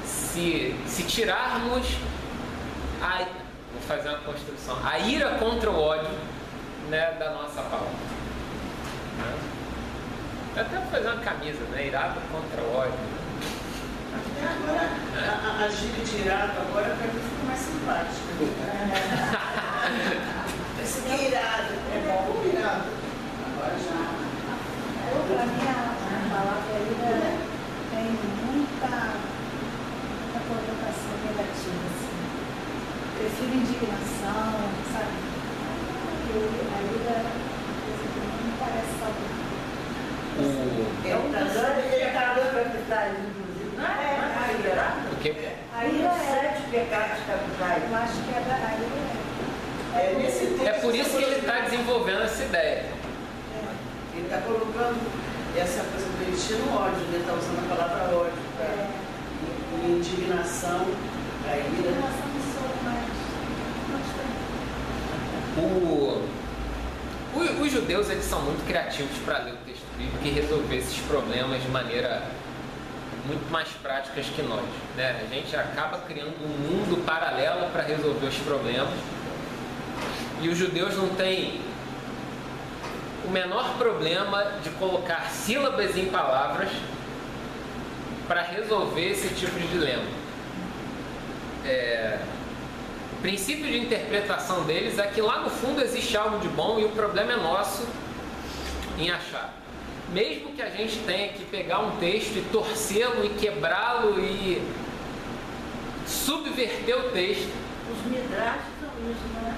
se tirarmos vou fazer uma construção, a ira contra o ódio, né, da nossa pauta, né? Até vou fazer uma camisa, né, irado contra o ódio. Até agora, a gíria de irado agora para mim ficou mais simpática. Irado, bom, irado. Agora já. Para mim, a palavra ira tem muita conotação negativa, assim. Prefiro indignação, sabe? Porque a ira não parece saudável. É um dos pecados capitais, inclusive. Não é? A ira. O quê? A ira é. 7 pecados capitais. Eu acho que a ira Nesse texto, É por isso que ele está desenvolvendo essa ideia. Ele está colocando essa coisa do elixir no ódio, ele está usando a palavra ódio para indignação, a ira. Os judeus, eles são muito criativos para ler o texto bíblico e resolver esses problemas de maneira muito mais práticas que nós, né? A gente acaba criando um mundo paralelo para resolver os problemas, e os judeus não têm o menor problema de colocar sílabas em palavras para resolver esse tipo de dilema. O princípio de interpretação deles é que lá no fundo existe algo de bom e o problema é nosso em achar. Mesmo que a gente tenha que pegar um texto e torcê-lo e quebrá-lo e subverter o texto, Os midrash são isso, não é?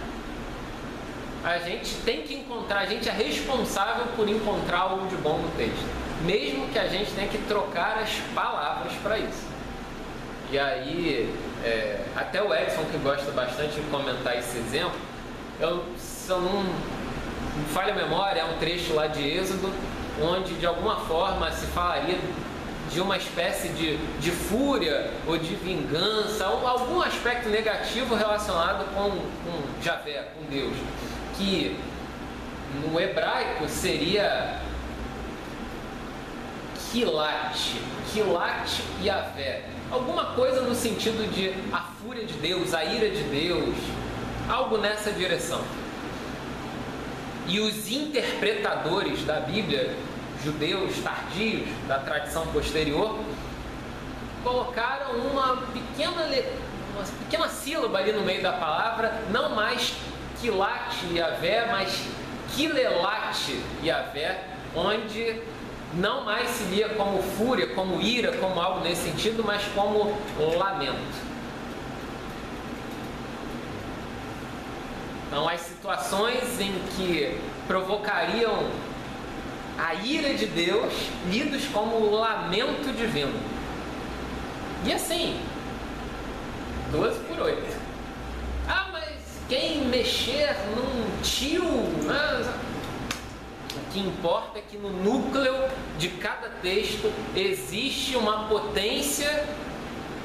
a gente tem que encontrar, a gente é responsável por encontrar algo de bom no texto, mesmo que a gente tenha que trocar as palavras para isso. E aí, até o Edson, que gosta bastante de comentar esse exemplo, se eu não me falha a memória, é um trecho lá de Êxodo, onde de alguma forma se falaria de uma espécie de fúria ou de vingança, ou algum aspecto negativo relacionado com Javé, com Deus, que no hebraico seria Kilat Yavé, alguma coisa no sentido de a fúria de Deus, a ira de Deus, algo nessa direção. E os interpretadores da Bíblia, judeus tardios, da tradição posterior, colocaram uma pequena sílaba ali no meio da palavra, não mais Quilat Yavé, mas Kilelat Yavé, onde não mais se lia como fúria, como ira, como algo nesse sentido, mas como lamento. Então, as situações em que provocariam a ira de Deus, lidos como lamento divino. E assim, 12/8. Ah, mas quem mexer num tio, né? O que importa é que no núcleo de cada texto existe uma potência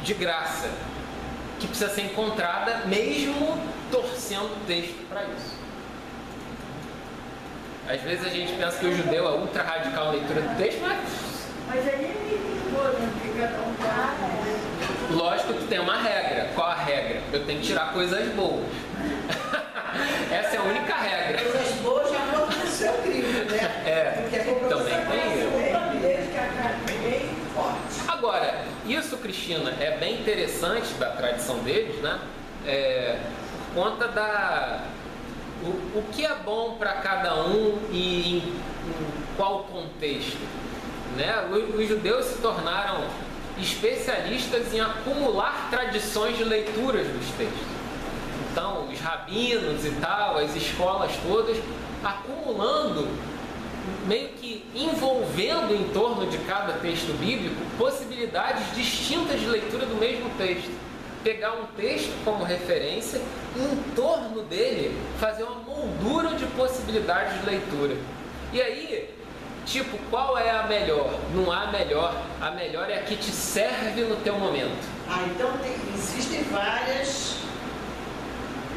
de graça que precisa ser encontrada mesmo torcendo o texto para isso. Às vezes a gente pensa que o judeu é ultra radical na leitura do texto, Mas aí ele ficou, né? Porque cada um tá. lógico que tem uma regra. Qual a regra? Eu tenho que tirar coisas boas. Essa é a única regra. Coisas boas de acordo com o seu crime, né? Porque a também tem eu. bem forte. Agora, isso, Cristina, é bem interessante da tradição deles, né? Por conta da... O que é bom para cada um e em qual contexto, né? Os judeus se tornaram especialistas em acumular tradições de leituras dos textos. Então, os rabinos e tal, as escolas todas, acumulando, meio que envolvendo em torno de cada texto bíblico possibilidades distintas de leitura do mesmo texto. Pegar um texto como referência e em torno dele fazer uma moldura de possibilidades de leitura. E aí, tipo, qual é a melhor? Não há melhor. A melhor é a que te serve no teu momento. Então existem várias.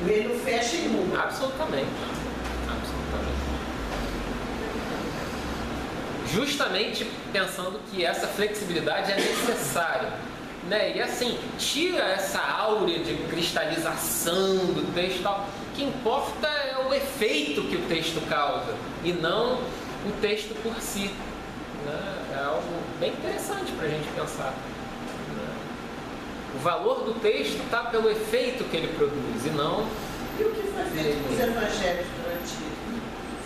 Ele não fecha em uma. Absolutamente. Justamente pensando que essa flexibilidade é necessária, né? E assim, tira essa áurea de cristalização do texto e tal. O que importa é o efeito que o texto causa e não o texto por si, né? É algo bem interessante para a gente pensar, né? O valor do texto está pelo efeito que ele produz e não... E o que foi feito com os evangelhos durante,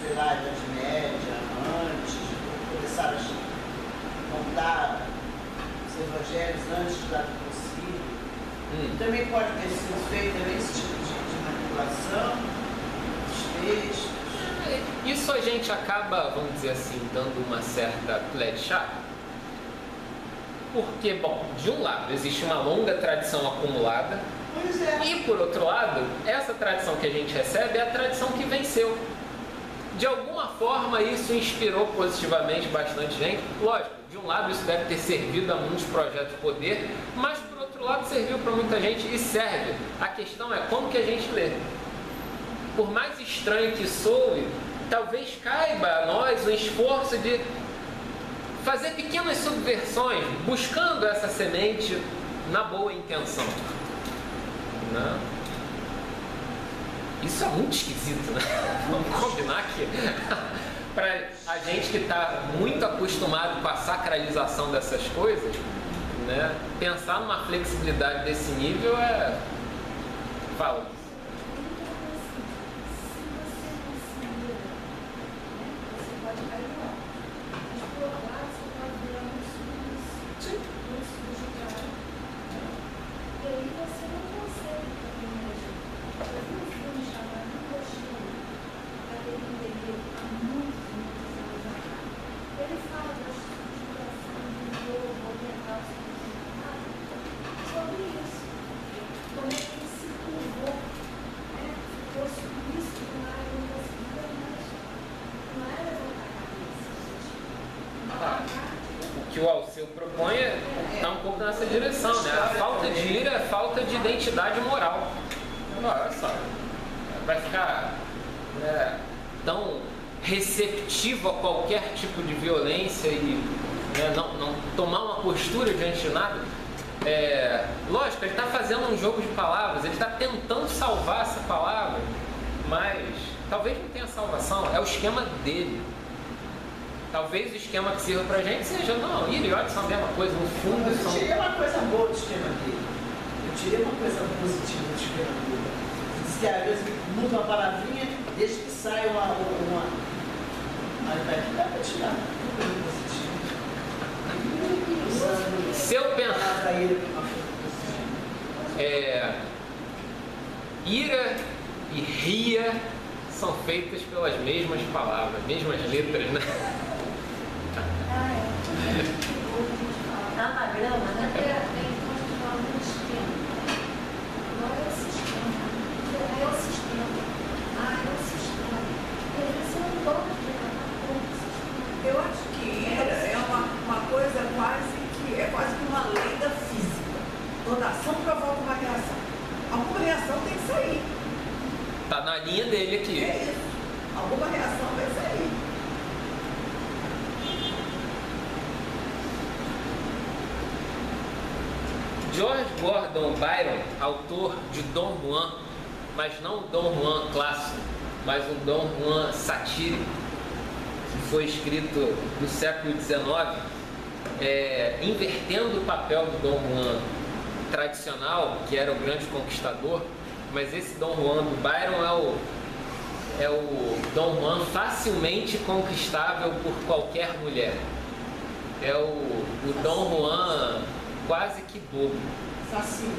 sei lá, a Idade Média, antes, começaram a contar os evangelhos antes da concílio? Também pode ter sido feito também esse tipo de manipulação dos textos. Isso a gente acaba, vamos dizer assim, dando uma certa colher de chá. Porque, bom, de um lado existe uma longa tradição acumulada. Pois é. E por outro lado, essa tradição que a gente recebe é a tradição que venceu. De alguma forma isso inspirou positivamente bastante gente. Lógico, de um lado isso deve ter servido a muitos projetos de poder, mas por outro lado serviu para muita gente e serve. A questão é como que a gente lê. Por mais estranho que soe, talvez caiba a nós o esforço de fazer pequenas subversões, buscando essa semente na boa intenção. Não. Isso é muito esquisito, né? Vamos combinar que para a gente que está muito acostumado com a sacralização dessas coisas, né? Pensar numa flexibilidade desse nível é... Fala. Que o Alceu propõe está um pouco nessa direção, né? A falta de ira é falta de identidade moral. Olha só, vai ficar tão receptivo a qualquer tipo de violência e não tomar uma postura diante de nada. Lógico, ele está fazendo um jogo de palavras, ele está tentando salvar essa palavra, mas talvez não tenha salvação, é o esquema dele. Talvez o esquema que sirva pra gente seja, não, ira e ódio são a mesma coisa, no fundo Eu são... tirei uma coisa boa do esquema dele. Eu tirei uma coisa positiva do esquema dele. se às vezes muda uma palavrinha, desde que saia uma... Aí daqui dá para tirar. Se eu pensar... ira e ria são feitas pelas mesmas palavras, mesmas letras, né? Anagrama, né? Nós falamos de sistema. Agora é o sistema. É o sistema. É o sistema. E às vezes eu não gosto de tratar com o sistema. Eu acho que ira é uma coisa quase que uma lei da física. Toda ação provoca uma reação. Alguma reação tem que sair. Tá na linha dele aqui. É isso. Alguma reação vai sair. George Gordon Byron, autor de Dom Juan, mas não o Dom Juan clássico, mas o Dom Juan satírico, que foi escrito no século XIX, invertendo o papel do Dom Juan tradicional, que era o grande conquistador, mas esse Dom Juan do Byron é o Dom Juan facilmente conquistável por qualquer mulher. É o Dom Juan quase que bobo. Facinho.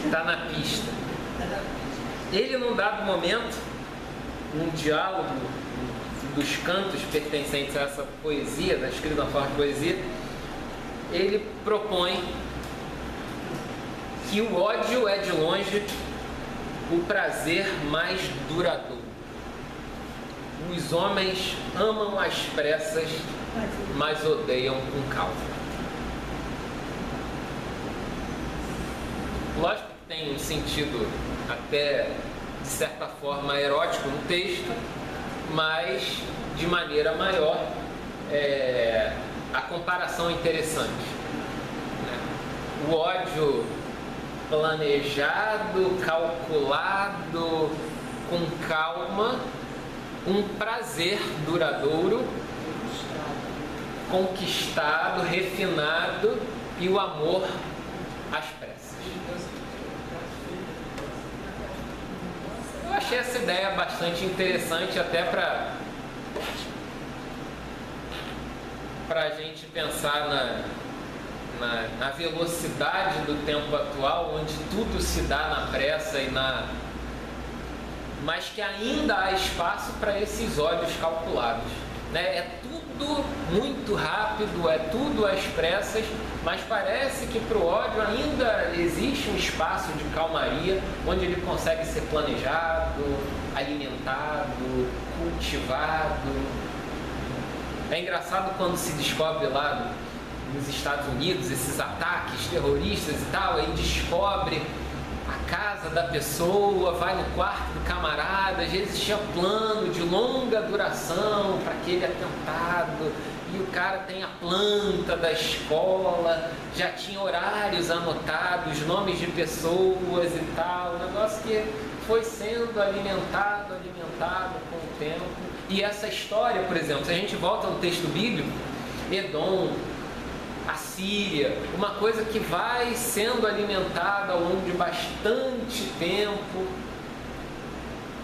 Tá na pista. Ele, num dado momento, num diálogo dos cantos pertencentes a essa poesia, escrito na forma de poesia, ele propõe que o ódio é de longe o prazer mais duradouro. Os homens amam às pressas, mas odeiam com causa. Lógico que tem um sentido até, de certa forma, erótico no texto, mas, de maneira maior, a comparação é interessante, né? O ódio planejado, calculado, com calma, um prazer duradouro, conquistado, refinado, e o amor às pressas. Eu achei essa ideia bastante interessante, até para a gente pensar na velocidade do tempo atual, onde tudo se dá na pressa mas que ainda há espaço para esses ódios calculados, né? É tudo muito rápido, é tudo às pressas, mas parece que para o ódio ainda existe um espaço de calmaria, onde ele consegue ser planejado, alimentado, cultivado. É engraçado quando se descobre lá nos Estados Unidos esses ataques terroristas e tal, aí descobre a casa da pessoa, vai no quarto do camarada, às vezes tinha plano de longa duração para aquele atentado, e o cara tem a planta da escola, já tinha horários anotados, nomes de pessoas e tal, um negócio que foi sendo alimentado com o tempo. E essa história, por exemplo, se a gente volta no texto bíblico, Edom, Assíria, uma coisa que vai sendo alimentada ao longo de bastante tempo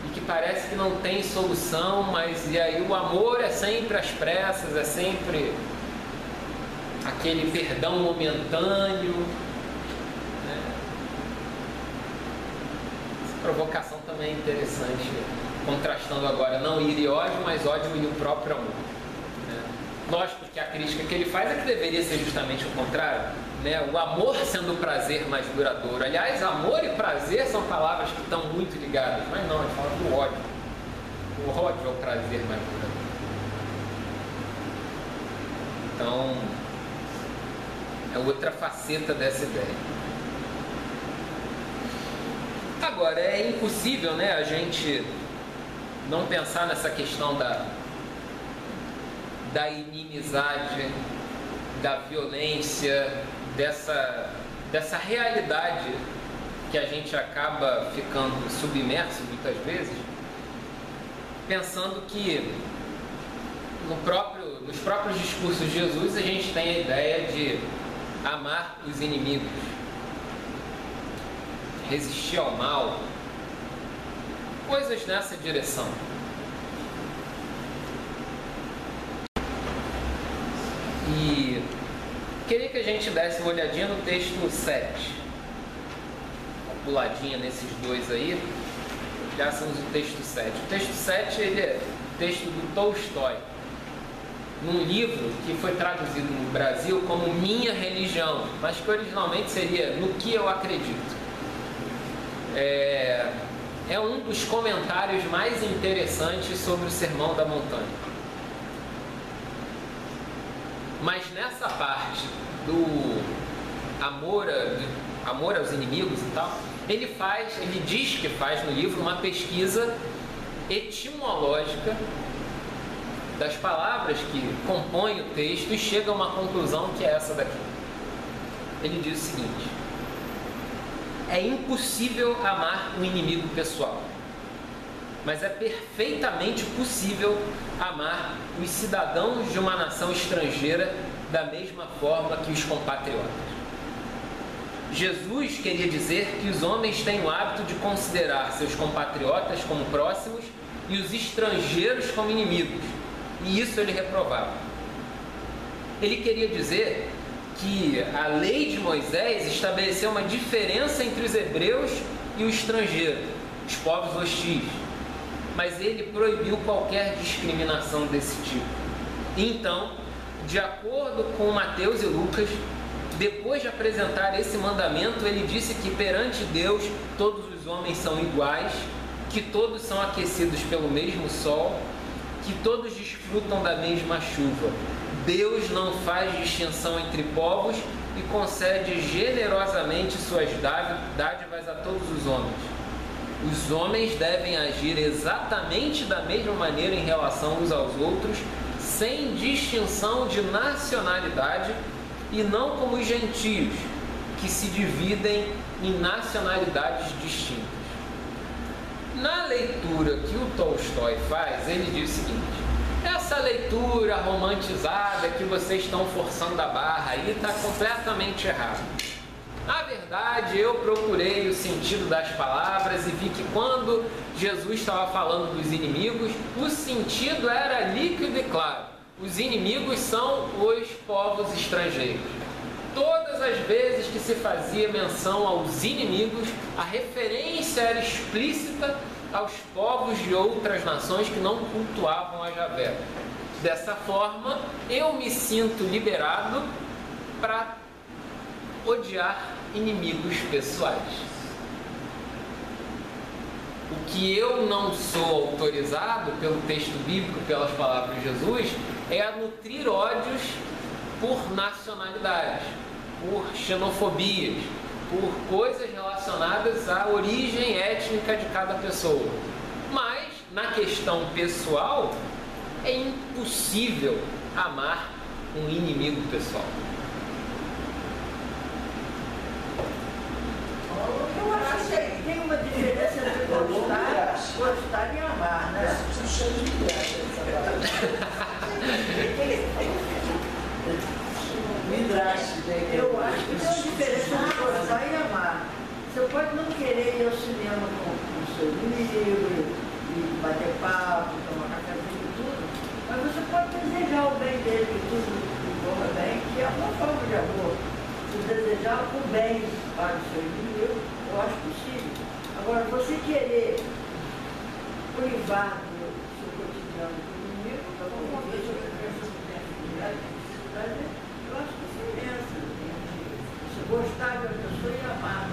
e que parece que não tem solução, mas e aí o amor é sempre às pressas, é sempre aquele perdão momentâneo, né? Essa provocação também é interessante, contrastando agora não ira e ódio, mas ódio e o próprio amor. Lógico que a crítica que ele faz é que deveria ser justamente o contrário, né? O amor sendo o prazer mais duradouro. Aliás, amor e prazer são palavras que estão muito ligadas, mas não, ele fala do ódio. O ódio é o prazer mais duradouro. Então, é outra faceta dessa ideia. Agora, é impossível, né, a gente não pensar nessa questão da inimizade, da violência, dessa realidade que a gente acaba ficando submerso muitas vezes, pensando que nos próprios discursos de Jesus a gente tem a ideia de amar os inimigos. resistir ao mal, coisas nessa direção. E queria que a gente desse uma olhadinha no texto 7. Uma puladinha nesses dois aí. Olhássemos o texto 7. O texto 7 ele é o texto do Tolstói, num livro que foi traduzido no Brasil como Minha Religião, mas que originalmente seria No Que Eu Acredito. É um dos comentários mais interessantes sobre o Sermão da Montanha. Mas nessa parte do amor aos inimigos e tal, ele diz que faz no livro uma pesquisa etimológica das palavras que compõem o texto e chega a uma conclusão que é essa daqui. Ele diz o seguinte: é impossível amar um inimigo pessoal, mas é perfeitamente possível amar os cidadãos de uma nação estrangeira da mesma forma que os compatriotas. Jesus queria dizer que os homens têm o hábito de considerar seus compatriotas como próximos e os estrangeiros como inimigos, e isso ele reprovava. Ele queria dizer que a lei de Moisés estabeleceu uma diferença entre os hebreus e o estrangeiro, os povos hostis, mas ele proibiu qualquer discriminação desse tipo. Então, de acordo com Mateus e Lucas, depois de apresentar esse mandamento, ele disse que perante Deus todos os homens são iguais, que todos são aquecidos pelo mesmo sol, que todos desfrutam da mesma chuva. Deus não faz distinção entre povos e concede generosamente suas dádivas a todos os homens. Os homens devem agir exatamente da mesma maneira em relação uns aos outros, sem distinção de nacionalidade, e não como os gentios, que se dividem em nacionalidades distintas. Na leitura que o Tolstói faz, ele diz o seguinte: essa leitura romantizada que vocês estão forçando a barra aí está completamente errada. Na verdade, eu procurei o sentido das palavras e vi que quando Jesus estava falando dos inimigos, o sentido era líquido e claro. Os inimigos são os povos estrangeiros. Todas as vezes que se fazia menção aos inimigos, a referência era explícita aos povos de outras nações que não cultuavam a Javé. Dessa forma, eu me sinto liberado para odiar inimigos pessoais. O que eu não sou autorizado pelo texto bíblico, pelas palavras de Jesus, é a nutrir ódios por nacionalidades, por xenofobias, por coisas relacionadas à origem étnica de cada pessoa. Mas, na questão pessoal, é impossível amar um inimigo pessoal. Eu acho que tem uma diferença entre gostar e amar, né? Eu acho que tem uma diferença entre gostar e amar. Você pode não querer ir ao cinema com o seu amigo, e bater papo, tomar cafezinho e tudo, mas você pode desejar o bem dele, que tudo corra bem, que é uma forma de amor. Se desejar o bem para o seu inimigo, eu acho possível. Agora, você querer privar do seu cotidiano do inimigo, alguma coisa que você tem afinidade, necessidade, eu acho que é essa. Você gostar de uma pessoa e amar.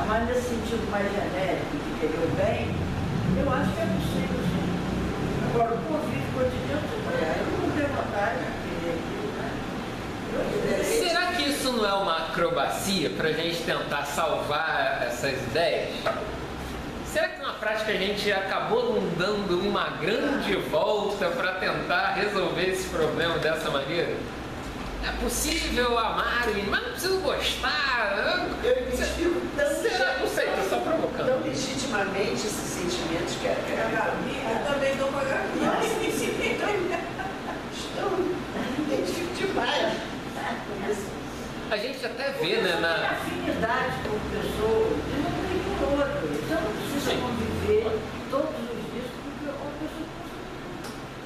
Amar nesse sentido mais genérico, de querer o bem, eu acho que é possível, sim. Agora, o convívio cotidiano, eu não tenho vontade de querer aquilo, né? Será que isso não é uma acrobacia para a gente tentar salvar essas ideias? Será que na prática a gente acabou não dando uma grande volta para tentar resolver esse problema dessa maneira? É possível amar, mas não preciso gostar. Eu identifico tão Será? Não sei, estou só provocando. tão legitimamente esses sentimentos que A Gabi, eu também dou pra Gabi. eu identifico demais. A gente até vê, né, Tem na... afinidade com pessoas, de um e com o outro. Você não precisa Sim. conviver todos os dias com uma pessoa.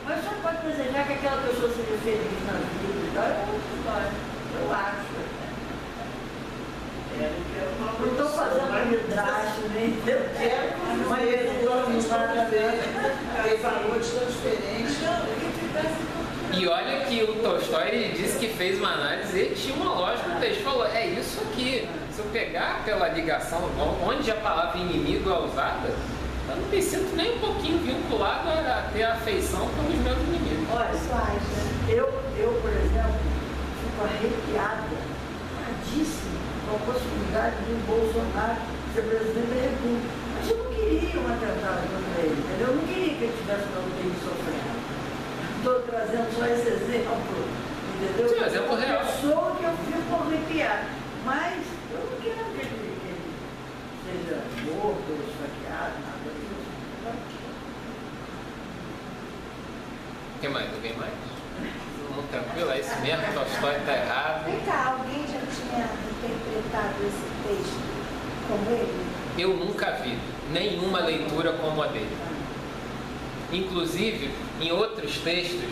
Mas você pode desejar que aquela pessoa seja feliz na vida e tal, é outra história. Eu acho. Não estou fazendo midrash, nem eu quero, mas eu Aí valores tão diferentes. E olha que o Tolstói ele disse que fez uma análise etimológica do texto. Falou, é isso aqui. Se eu pegar pela ligação, onde a palavra inimigo é usada, eu não me sinto nem um pouquinho vinculado a ter afeição pelos meus inimigos. Olha, eu, por exemplo, fico arrepiada, com a possibilidade de um Bolsonaro ser presidente da República. Mas eu não queria um atentado contra ele, entendeu? Eu não queria que ele estivesse na UTI sofrendo. Estou trazendo só esse exemplo, entendeu? Sim, exemplo real. Uma pessoa que eu fico arrepiada. Mas eu não quero que ele seja morto ou esfaqueado, nada disso. Quem mais? Alguém mais? Todo mundo tranquilo? É isso mesmo? Tolstói está errado. Vem cá, alguém já tinha interpretado esse texto como ele? Eu nunca vi nenhuma leitura como a dele. Inclusive, em outros textos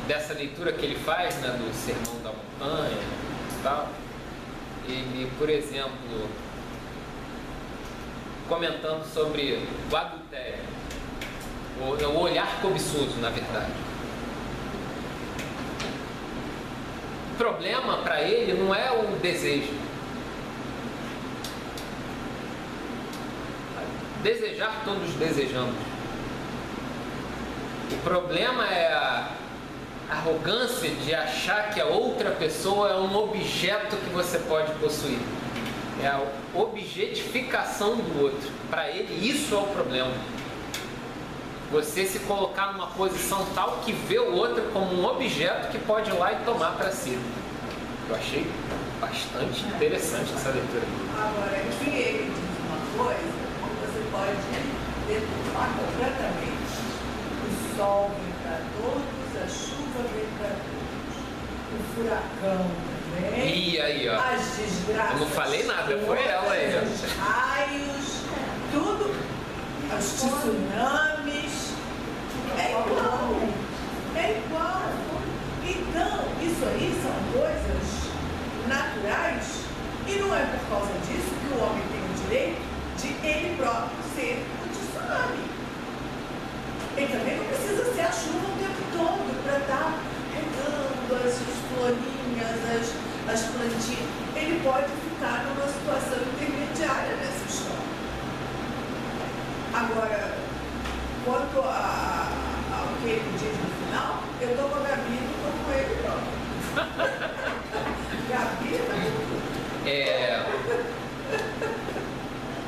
dessa leitura que ele faz, né, do Sermão da Montanha e tal, ele, por exemplo, comentando sobre o adultério, o olhar cobiçoso, na verdade. O problema para ele não é o desejo. Desejar, todos desejamos. O problema é a arrogância de achar que a outra pessoa é um objeto que você pode possuir. É a objetificação do outro. Para ele, isso é o problema. Você se colocar numa posição tal que vê o outro como um objeto que pode ir lá e tomar para si. Eu achei bastante interessante essa leitura. Agora, aqui ele diz uma coisa que você pode deturpar completamente. O sol vem para todos, a chuva vem para todos, o furacão também, E aí, ó. as desgraças. Eu não falei nada, foi ela aí, ó. Os raios, tudo, os tsunamis. É igual. É igual. Então, isso aí são coisas naturais e não é por causa disso que o homem tem o direito de ele próprio ser o tsunami. Ele também não precisa ser a chuva o tempo todo para estar regando as florinhas, as plantinhas. Ele pode ficar numa situação intermediária nessa história. Agora, quanto ao que ele diz no final, eu estou com a Gabi e não estou com ele, não. Gabi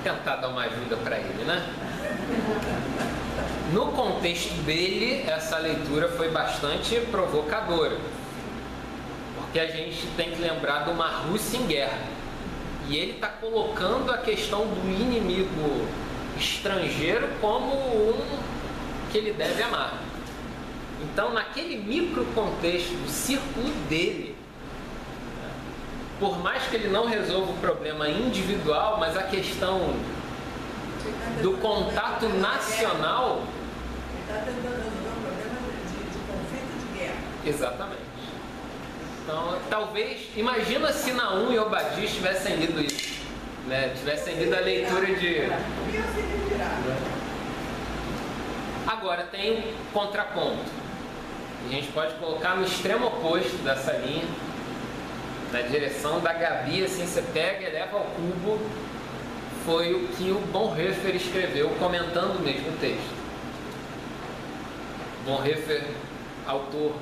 Tentar dar uma ajuda para ele, né? No contexto dele, essa leitura foi bastante provocadora, porque a gente tem que lembrar de uma Rússia em guerra, e ele está colocando a questão do inimigo estrangeiro como um que ele deve amar. Então, naquele micro contexto do círculo dele, por mais que ele não resolva o problema individual, mas a questão do contato nacional... Ele está tentando resolver um problema de conflito de guerra. Exatamente. Então, talvez... Imagina se Naum e Obadiah tivessem lido isso, né? Tivessem lido a leitura de... Ia se virar. Agora, tem um contraponto. A gente pode colocar no extremo oposto dessa linha, na direção da Gabi, assim, você pega e leva ao cubo, foi o que o Bonhoeffer escreveu, comentando o mesmo texto. Bonhoeffer, autor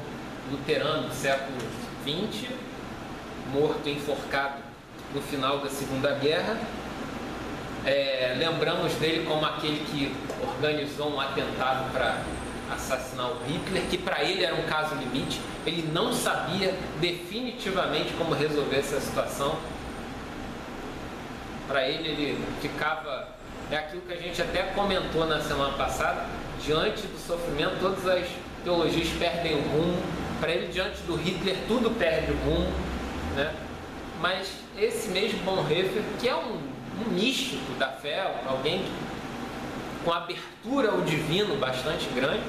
luterano do século XX, morto enforcado no final da Segunda Guerra. Lembramos dele como aquele que organizou um atentado para assassinar o Hitler, que para ele era um caso limite. Ele não sabia definitivamente como resolver essa situação. Para ele ficava... É aquilo que a gente até comentou na semana passada. Diante do sofrimento, todas as teologias perdem o rumo Para ele, diante do Hitler, tudo perde o rumo, né? Mas esse mesmo Bonhoeffer, que é um místico da fé, alguém com abertura ao divino bastante grande,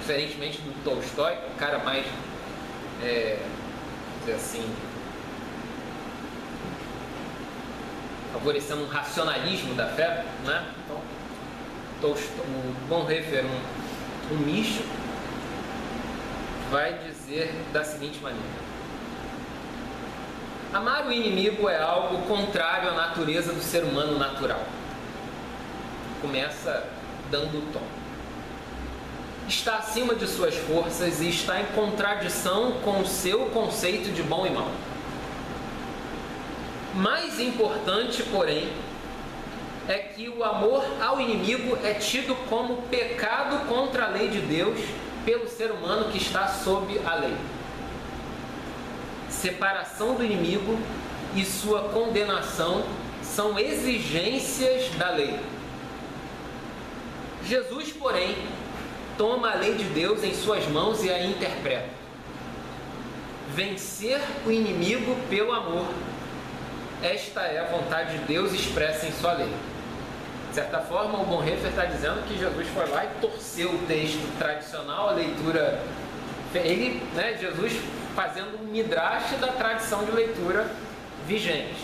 diferentemente do Tolstói, o cara mais, dizer assim, favorecendo um racionalismo da fé, né? Então, o Bonhoeffer, um místico, vai dizer da seguinte maneira: amar o inimigo é algo contrário à natureza do ser humano natural. Começa dando o tom. Está acima de suas forças e está em contradição com o seu conceito de bom e mal. Mais importante, porém, é que o amor ao inimigo é tido como pecado contra a lei de Deus pelo ser humano que está sob a lei. Separação do inimigo e sua condenação são exigências da lei. Jesus, porém, toma a lei de Deus em suas mãos e a interpreta. Vencer o inimigo pelo amor. Esta é a vontade de Deus expressa em sua lei. De certa forma, o Bonhoeffer está dizendo que Jesus foi lá e torceu o texto tradicional, a leitura... Ele, né, Jesus fazendo um midrash da tradição de leitura vigente.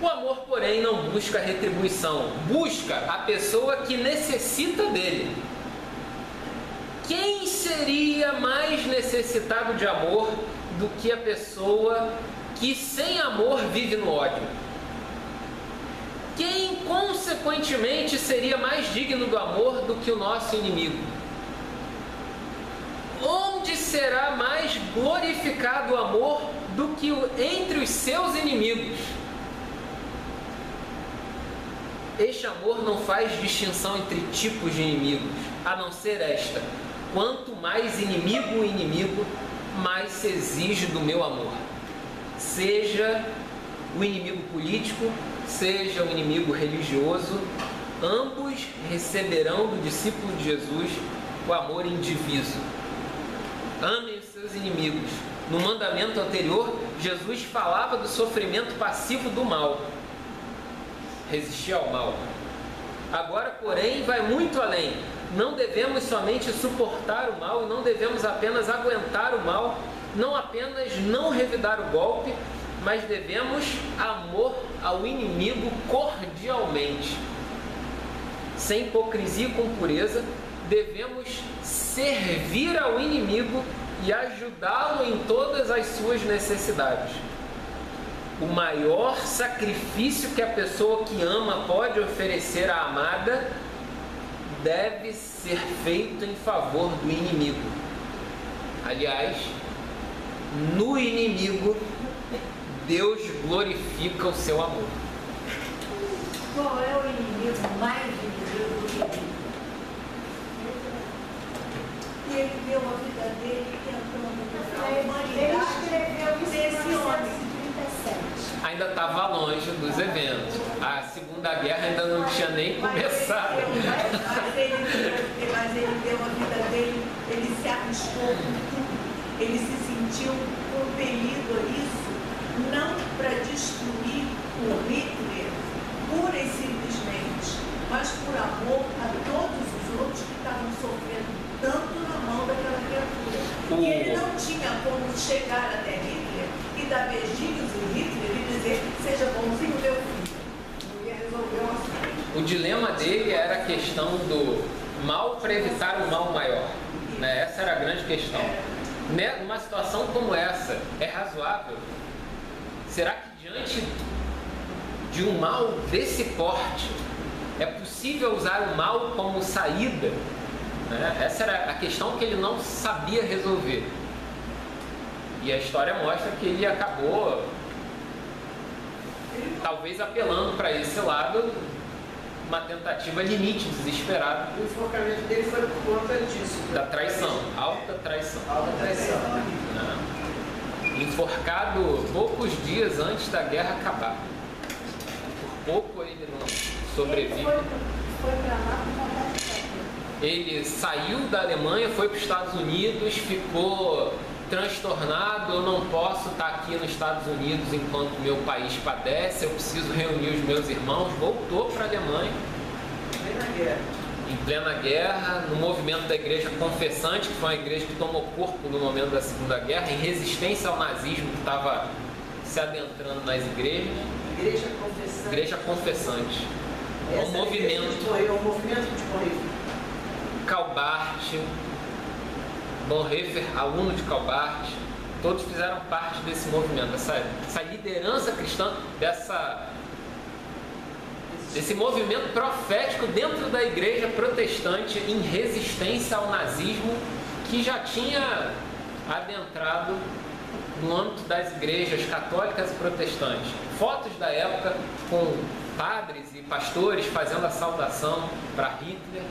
O amor, porém, não busca retribuição, busca a pessoa que necessita dele. Quem seria mais necessitado de amor do que a pessoa que sem amor vive no ódio? Quem, consequentemente, seria mais digno do amor do que o nosso inimigo? Onde será mais glorificado o amor do que entre os seus inimigos? Este amor não faz distinção entre tipos de inimigos, a não ser esta: quanto mais inimigo o inimigo, mais se exige do meu amor. Seja o inimigo político, seja o inimigo religioso, ambos receberão do discípulo de Jesus o amor indiviso. Amem os seus inimigos. No mandamento anterior, Jesus falava do sofrimento passivo do mal. Resistir ao mal. Agora, porém, vai muito além. Não devemos somente suportar o mal e não devemos apenas aguentar o mal, não apenas não revidar o golpe, mas devemos amor ao inimigo cordialmente. Sem hipocrisia e com pureza, devemos servir ao inimigo e ajudá-lo em todas as suas necessidades. O maior sacrifício que a pessoa que ama pode oferecer à amada deve ser feito em favor do inimigo. Aliás, no inimigo, Deus glorifica o seu amor. Qual é o inimigo mais inimigo do inimigo? E ele deu a vida dele tentando a Ele humanidade escreveu isso desse em homem. 1937. Ainda estava longe dos eventos. A Segunda Guerra ainda não tinha nem começado. Mas ele deu a vida dele, ele se arriscou por tudo. Ele se sentiu compelido a isso, não para destruir o Hitler pura e simplesmente, mas por amor a todos os outros que estavam sofrendo tanto na mão daquela criatura. E ele não tinha como chegar até Hitler e dar beijinhos em Hitler e dizer: seja bonzinho, meu filho. Não ia resolver o assunto. O dilema dele era a questão do mal para evitar um mal maior, né? Essa era a grande questão. Numa situação como essa, é razoável? Será que diante de um mal desse porte, é possível usar o mal como saída? Né? Essa era a questão que ele não sabia resolver. E a história mostra que ele acabou, talvez apelando para esse lado, uma tentativa limite, desesperada. O enfocamento dele foi por conta disso. Da traição, alta traição. Alta traição. Né? Enforcado poucos dias antes da guerra acabar. Por pouco ele não sobrevive. Ele foi para lá por vontade própria. Ele saiu da Alemanha, foi para os Estados Unidos, ficou transtornado, eu não posso estar aqui nos Estados Unidos enquanto meu país padece, eu preciso reunir os meus irmãos, voltou para a Alemanha. Em plena guerra, no movimento da igreja confessante, que foi uma igreja que tomou corpo no momento da Segunda Guerra, em resistência ao nazismo que estava se adentrando nas igrejas. Igreja confessante. Igreja confessante. É um movimento. É um movimento de morrer. Calbart, Bonhoeffer, aluno de Calbart, todos fizeram parte desse movimento, essa liderança cristã, desse movimento profético dentro da igreja protestante em resistência ao nazismo que já tinha adentrado no âmbito das igrejas católicas e protestantes. Fotos da época com padres e pastores fazendo a saudação para Hitler,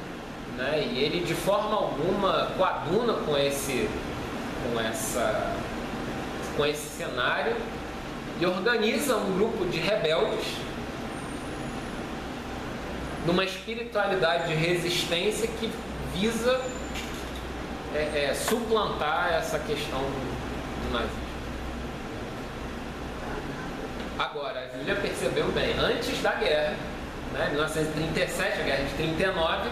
né? E ele de forma alguma coaduna com esse cenário e organiza um grupo de rebeldes numa espiritualidade de resistência que visa suplantar essa questão do nazismo. Agora, a Júlia percebeu bem, antes da guerra, né, 1937, a guerra de 39,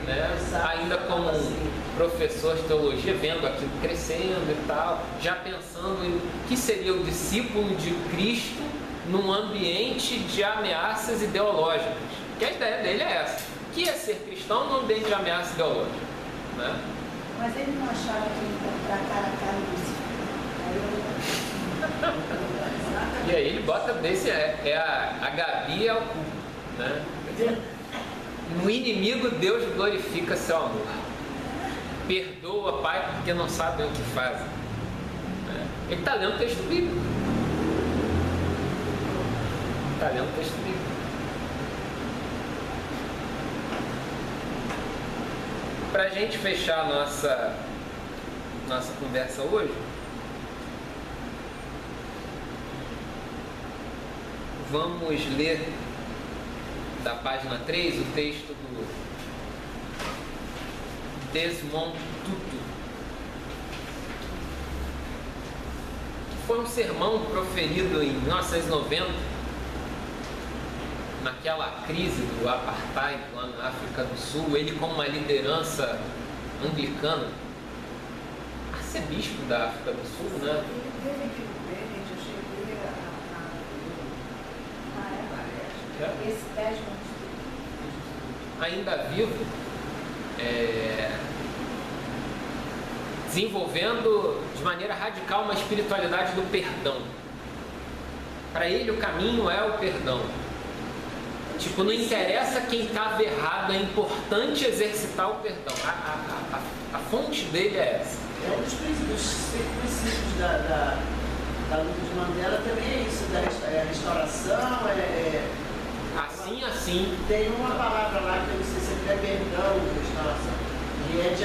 né, ainda como um professor de teologia, vendo aquilo crescendo e tal, já pensando em o que seria o discípulo de Cristo num ambiente de ameaças ideológicas. Que a ideia dele é essa. O que é ser cristão num ambiente de ameaça ideológica? Né? Mas ele não achava que ele ia comprar cara a cara disso. E aí ele bota desse, a Gabi ao cu, né? No inimigo Deus glorifica seu amor. Perdoa, Pai, porque não sabem o que fazem. Ele está lendo o texto bíblico. Está lendo o texto bíblico. Para a gente fechar a nossa conversa hoje, vamos ler da página 3 o texto do Desmond Tutu, que foi um sermão proferido em 1990, naquela crise do apartheid lá na África do Sul. Ele, como uma liderança anglicana, arcebispo da África do Sul, né? Esse Desmond ainda vivo, desenvolvendo de maneira radical uma espiritualidade do perdão. Para ele o caminho é o perdão. Tipo, não interessa quem estava errado, é importante exercitar o perdão. A fonte dele é essa. É um dos princípios da luta de Mandela também é isso, da restauração, Assim. Tem uma palavra lá que eu não sei se é perdão, restauração, e é de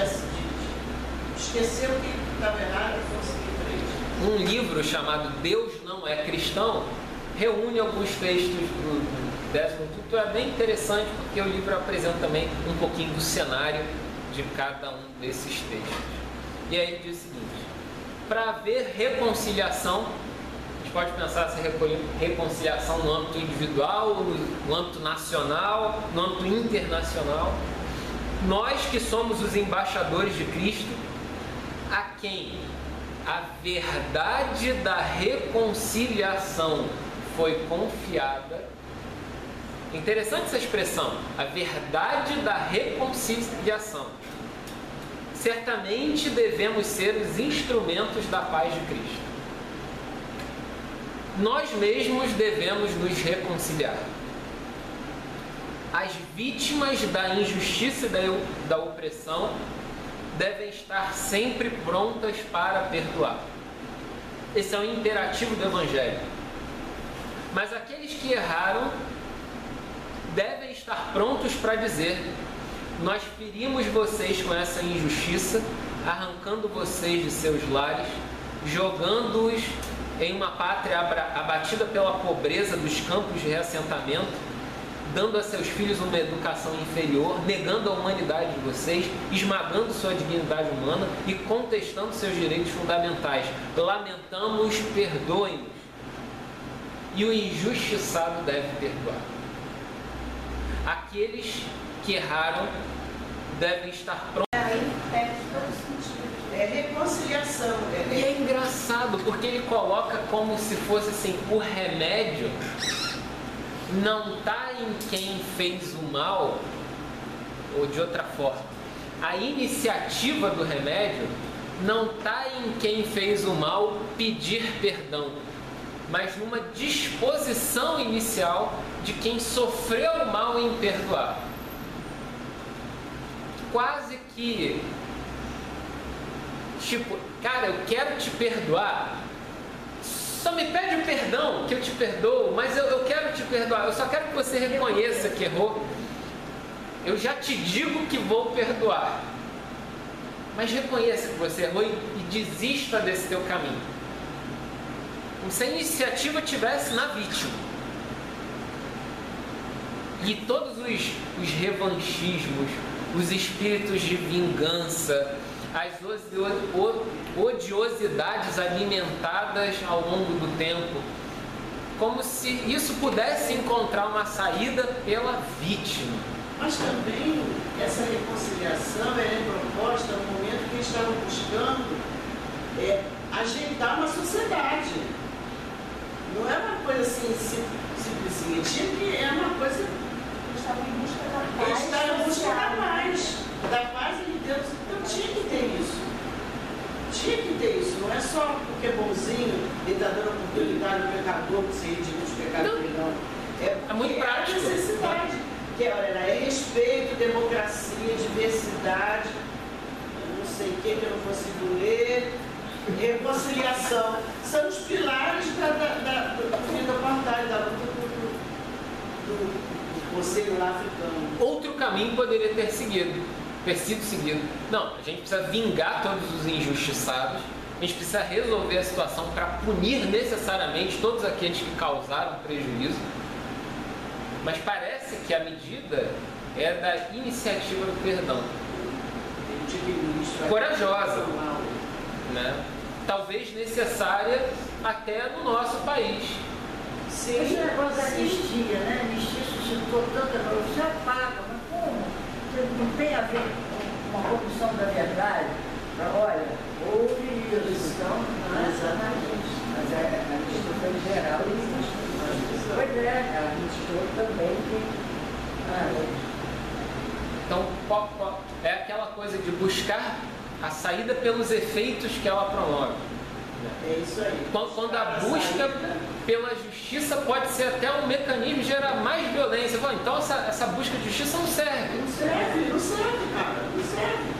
esquecer o que estava errado e conseguir frente. Um livro chamado Deus Não é Cristão reúne alguns textos do Desmond Tutu. É bem interessante porque o livro apresenta também um pouquinho do cenário de cada um desses textos. E aí ele diz o seguinte: para haver reconciliação, a gente pode pensar essa reconciliação no âmbito individual, no âmbito nacional, no âmbito internacional. Nós que somos os embaixadores de Cristo, a quem a verdade da reconciliação foi confiada. Interessante essa expressão, a verdade da reconciliação. Certamente devemos ser os instrumentos da paz de Cristo. Nós mesmos devemos nos reconciliar. As vítimas da injustiça e da opressão devem estar sempre prontas para perdoar. Esse é um imperativo do Evangelho. Mas aqueles que erraram devem estar prontos para dizer: nós ferimos vocês com essa injustiça, arrancando vocês de seus lares, jogando-os em uma pátria abatida pela pobreza dos campos de reassentamento, dando a seus filhos uma educação inferior, negando a humanidade de vocês, esmagando sua dignidade humana e contestando seus direitos fundamentais. Lamentamos, perdoem-nos. E o injustiçado deve perdoar. Aqueles que erraram devem estar prontos. Aí perde todo sentido. É reconciliação. E é engraçado, porque ele coloca como se fosse assim, o remédio não está em quem fez o mal, ou de outra forma, a iniciativa do remédio não está em quem fez o mal pedir perdão, mas numa disposição inicial de quem sofreu o mal em perdoar. Quase que, tipo, cara, eu quero te perdoar, só me pede o perdão que eu te perdoo, mas eu quero te perdoar, eu só quero que você reconheça que errou. Eu já te digo que vou perdoar, mas reconheça que você errou e desista desse teu caminho. Como se a iniciativa estivesse na vítima. E todos os revanchismos, os espíritos de vingança, as odiosidades alimentadas ao longo do tempo, como se isso pudesse encontrar uma saída pela vítima. Mas também essa reconciliação é proposta no momento que eles estavam buscando ajeitar uma sociedade. Não é uma coisa assim simplesinha, é uma coisa. Eles estavam em busca da paz. Eles estavam em busca da paz. Da paz de Deus. Então tinha que ter isso. Tinha que ter isso. Não é só porque é bonzinho, ele está dando oportunidade ao pecador de se redimir dos pecados dele, não. É muito prático. É a necessidade. Que é respeito, democracia, diversidade, não sei o que eu não consigo ler, reconciliação. São os pilares do fim do apartheid, da luta do Conselho lá africano. Outro caminho poderia ter sido seguido. Não, a gente precisa vingar todos os injustiçados, a gente precisa resolver a situação para punir necessariamente todos aqueles que causaram prejuízo. Mas parece que a medida é da iniciativa do perdão. Corajosa, né? Talvez necessária até no nosso país. Sim, esse negócio da anistia, né? Anistia suscitou tanta coisa. Você apaga, mas como? Não tem a ver com uma comissão da verdade? Olha, houve isso. Então, não é exatamente. Mas a anistia foi geral e pois é, a anistia também tem. Então, é aquela coisa de buscar a saída pelos efeitos que ela promove. É isso aí. Quando a busca pela justiça pode ser até um mecanismo de gerar mais violência. Então essa busca de justiça não serve. Não serve, cara. Não serve.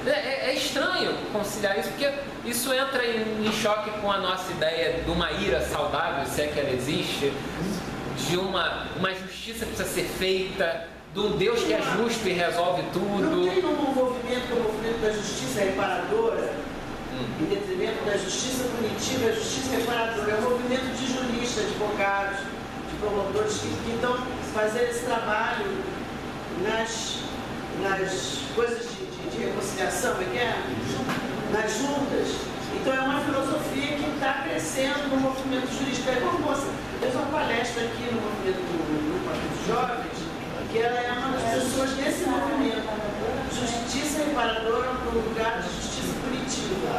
É estranho conciliar isso, porque isso entra em choque com a nossa ideia de uma ira saudável, se é que ela existe, de uma justiça que precisa ser feita, de um Deus que é justo e resolve tudo. Não tem um movimento que é o movimento da justiça reparadora, em detrimento da justiça punitiva, a justiça reparadora. É um movimento de juristas, de advogados, de promotores que estão fazendo esse trabalho nas coisas de reconciliação, nas juntas. Então é uma filosofia que está crescendo no movimento jurídico. Uma moça fez uma palestra aqui no movimento do grupo dos jovens, que ela é uma das pessoas desse movimento. Justiça reparadora no lugar de justiça punitiva.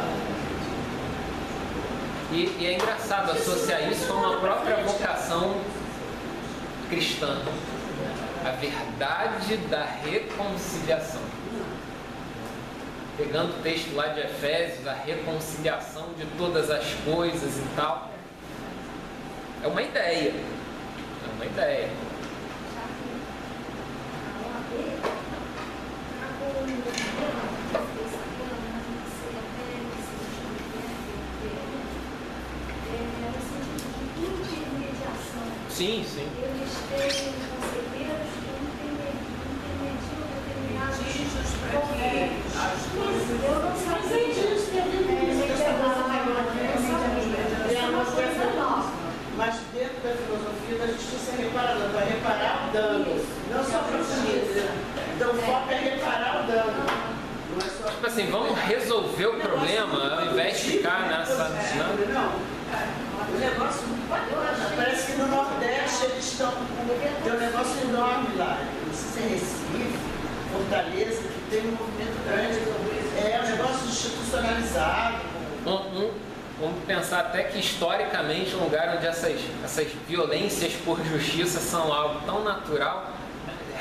E é engraçado associar isso com uma própria vocação cristã. A verdade da reconciliação. Pegando o texto lá de Efésios, a reconciliação de todas as coisas e tal. É uma ideia. É uma ideia. Sim, sim. Eles têm conselheiros que intermediam determinados eu não sei disso, mas dentro da filosofia da justiça reparadora, para reparar o dano vê o problema, ao invés de ficar nessa... O negócio parece que no Nordeste eles estão. Tem um negócio enorme lá. Não sei se é Recife, Fortaleza, que tem um movimento grande. É um negócio institucionalizado. Vamos pensar até que historicamente um lugar onde essas violências por justiça são algo tão natural,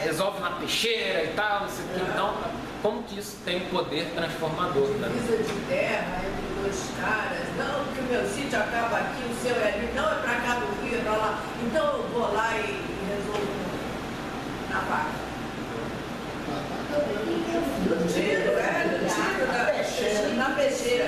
resolve na peixeira e tal, não sei o que. Então, como que isso tem poder transformador? Divisa de terra entre dois caras, não, porque o meu sítio acaba aqui, o seu é ali, não, é pra cá do Rio, é pra lá. Então eu vou lá e resolvo na vaca. Tiro na peixeira.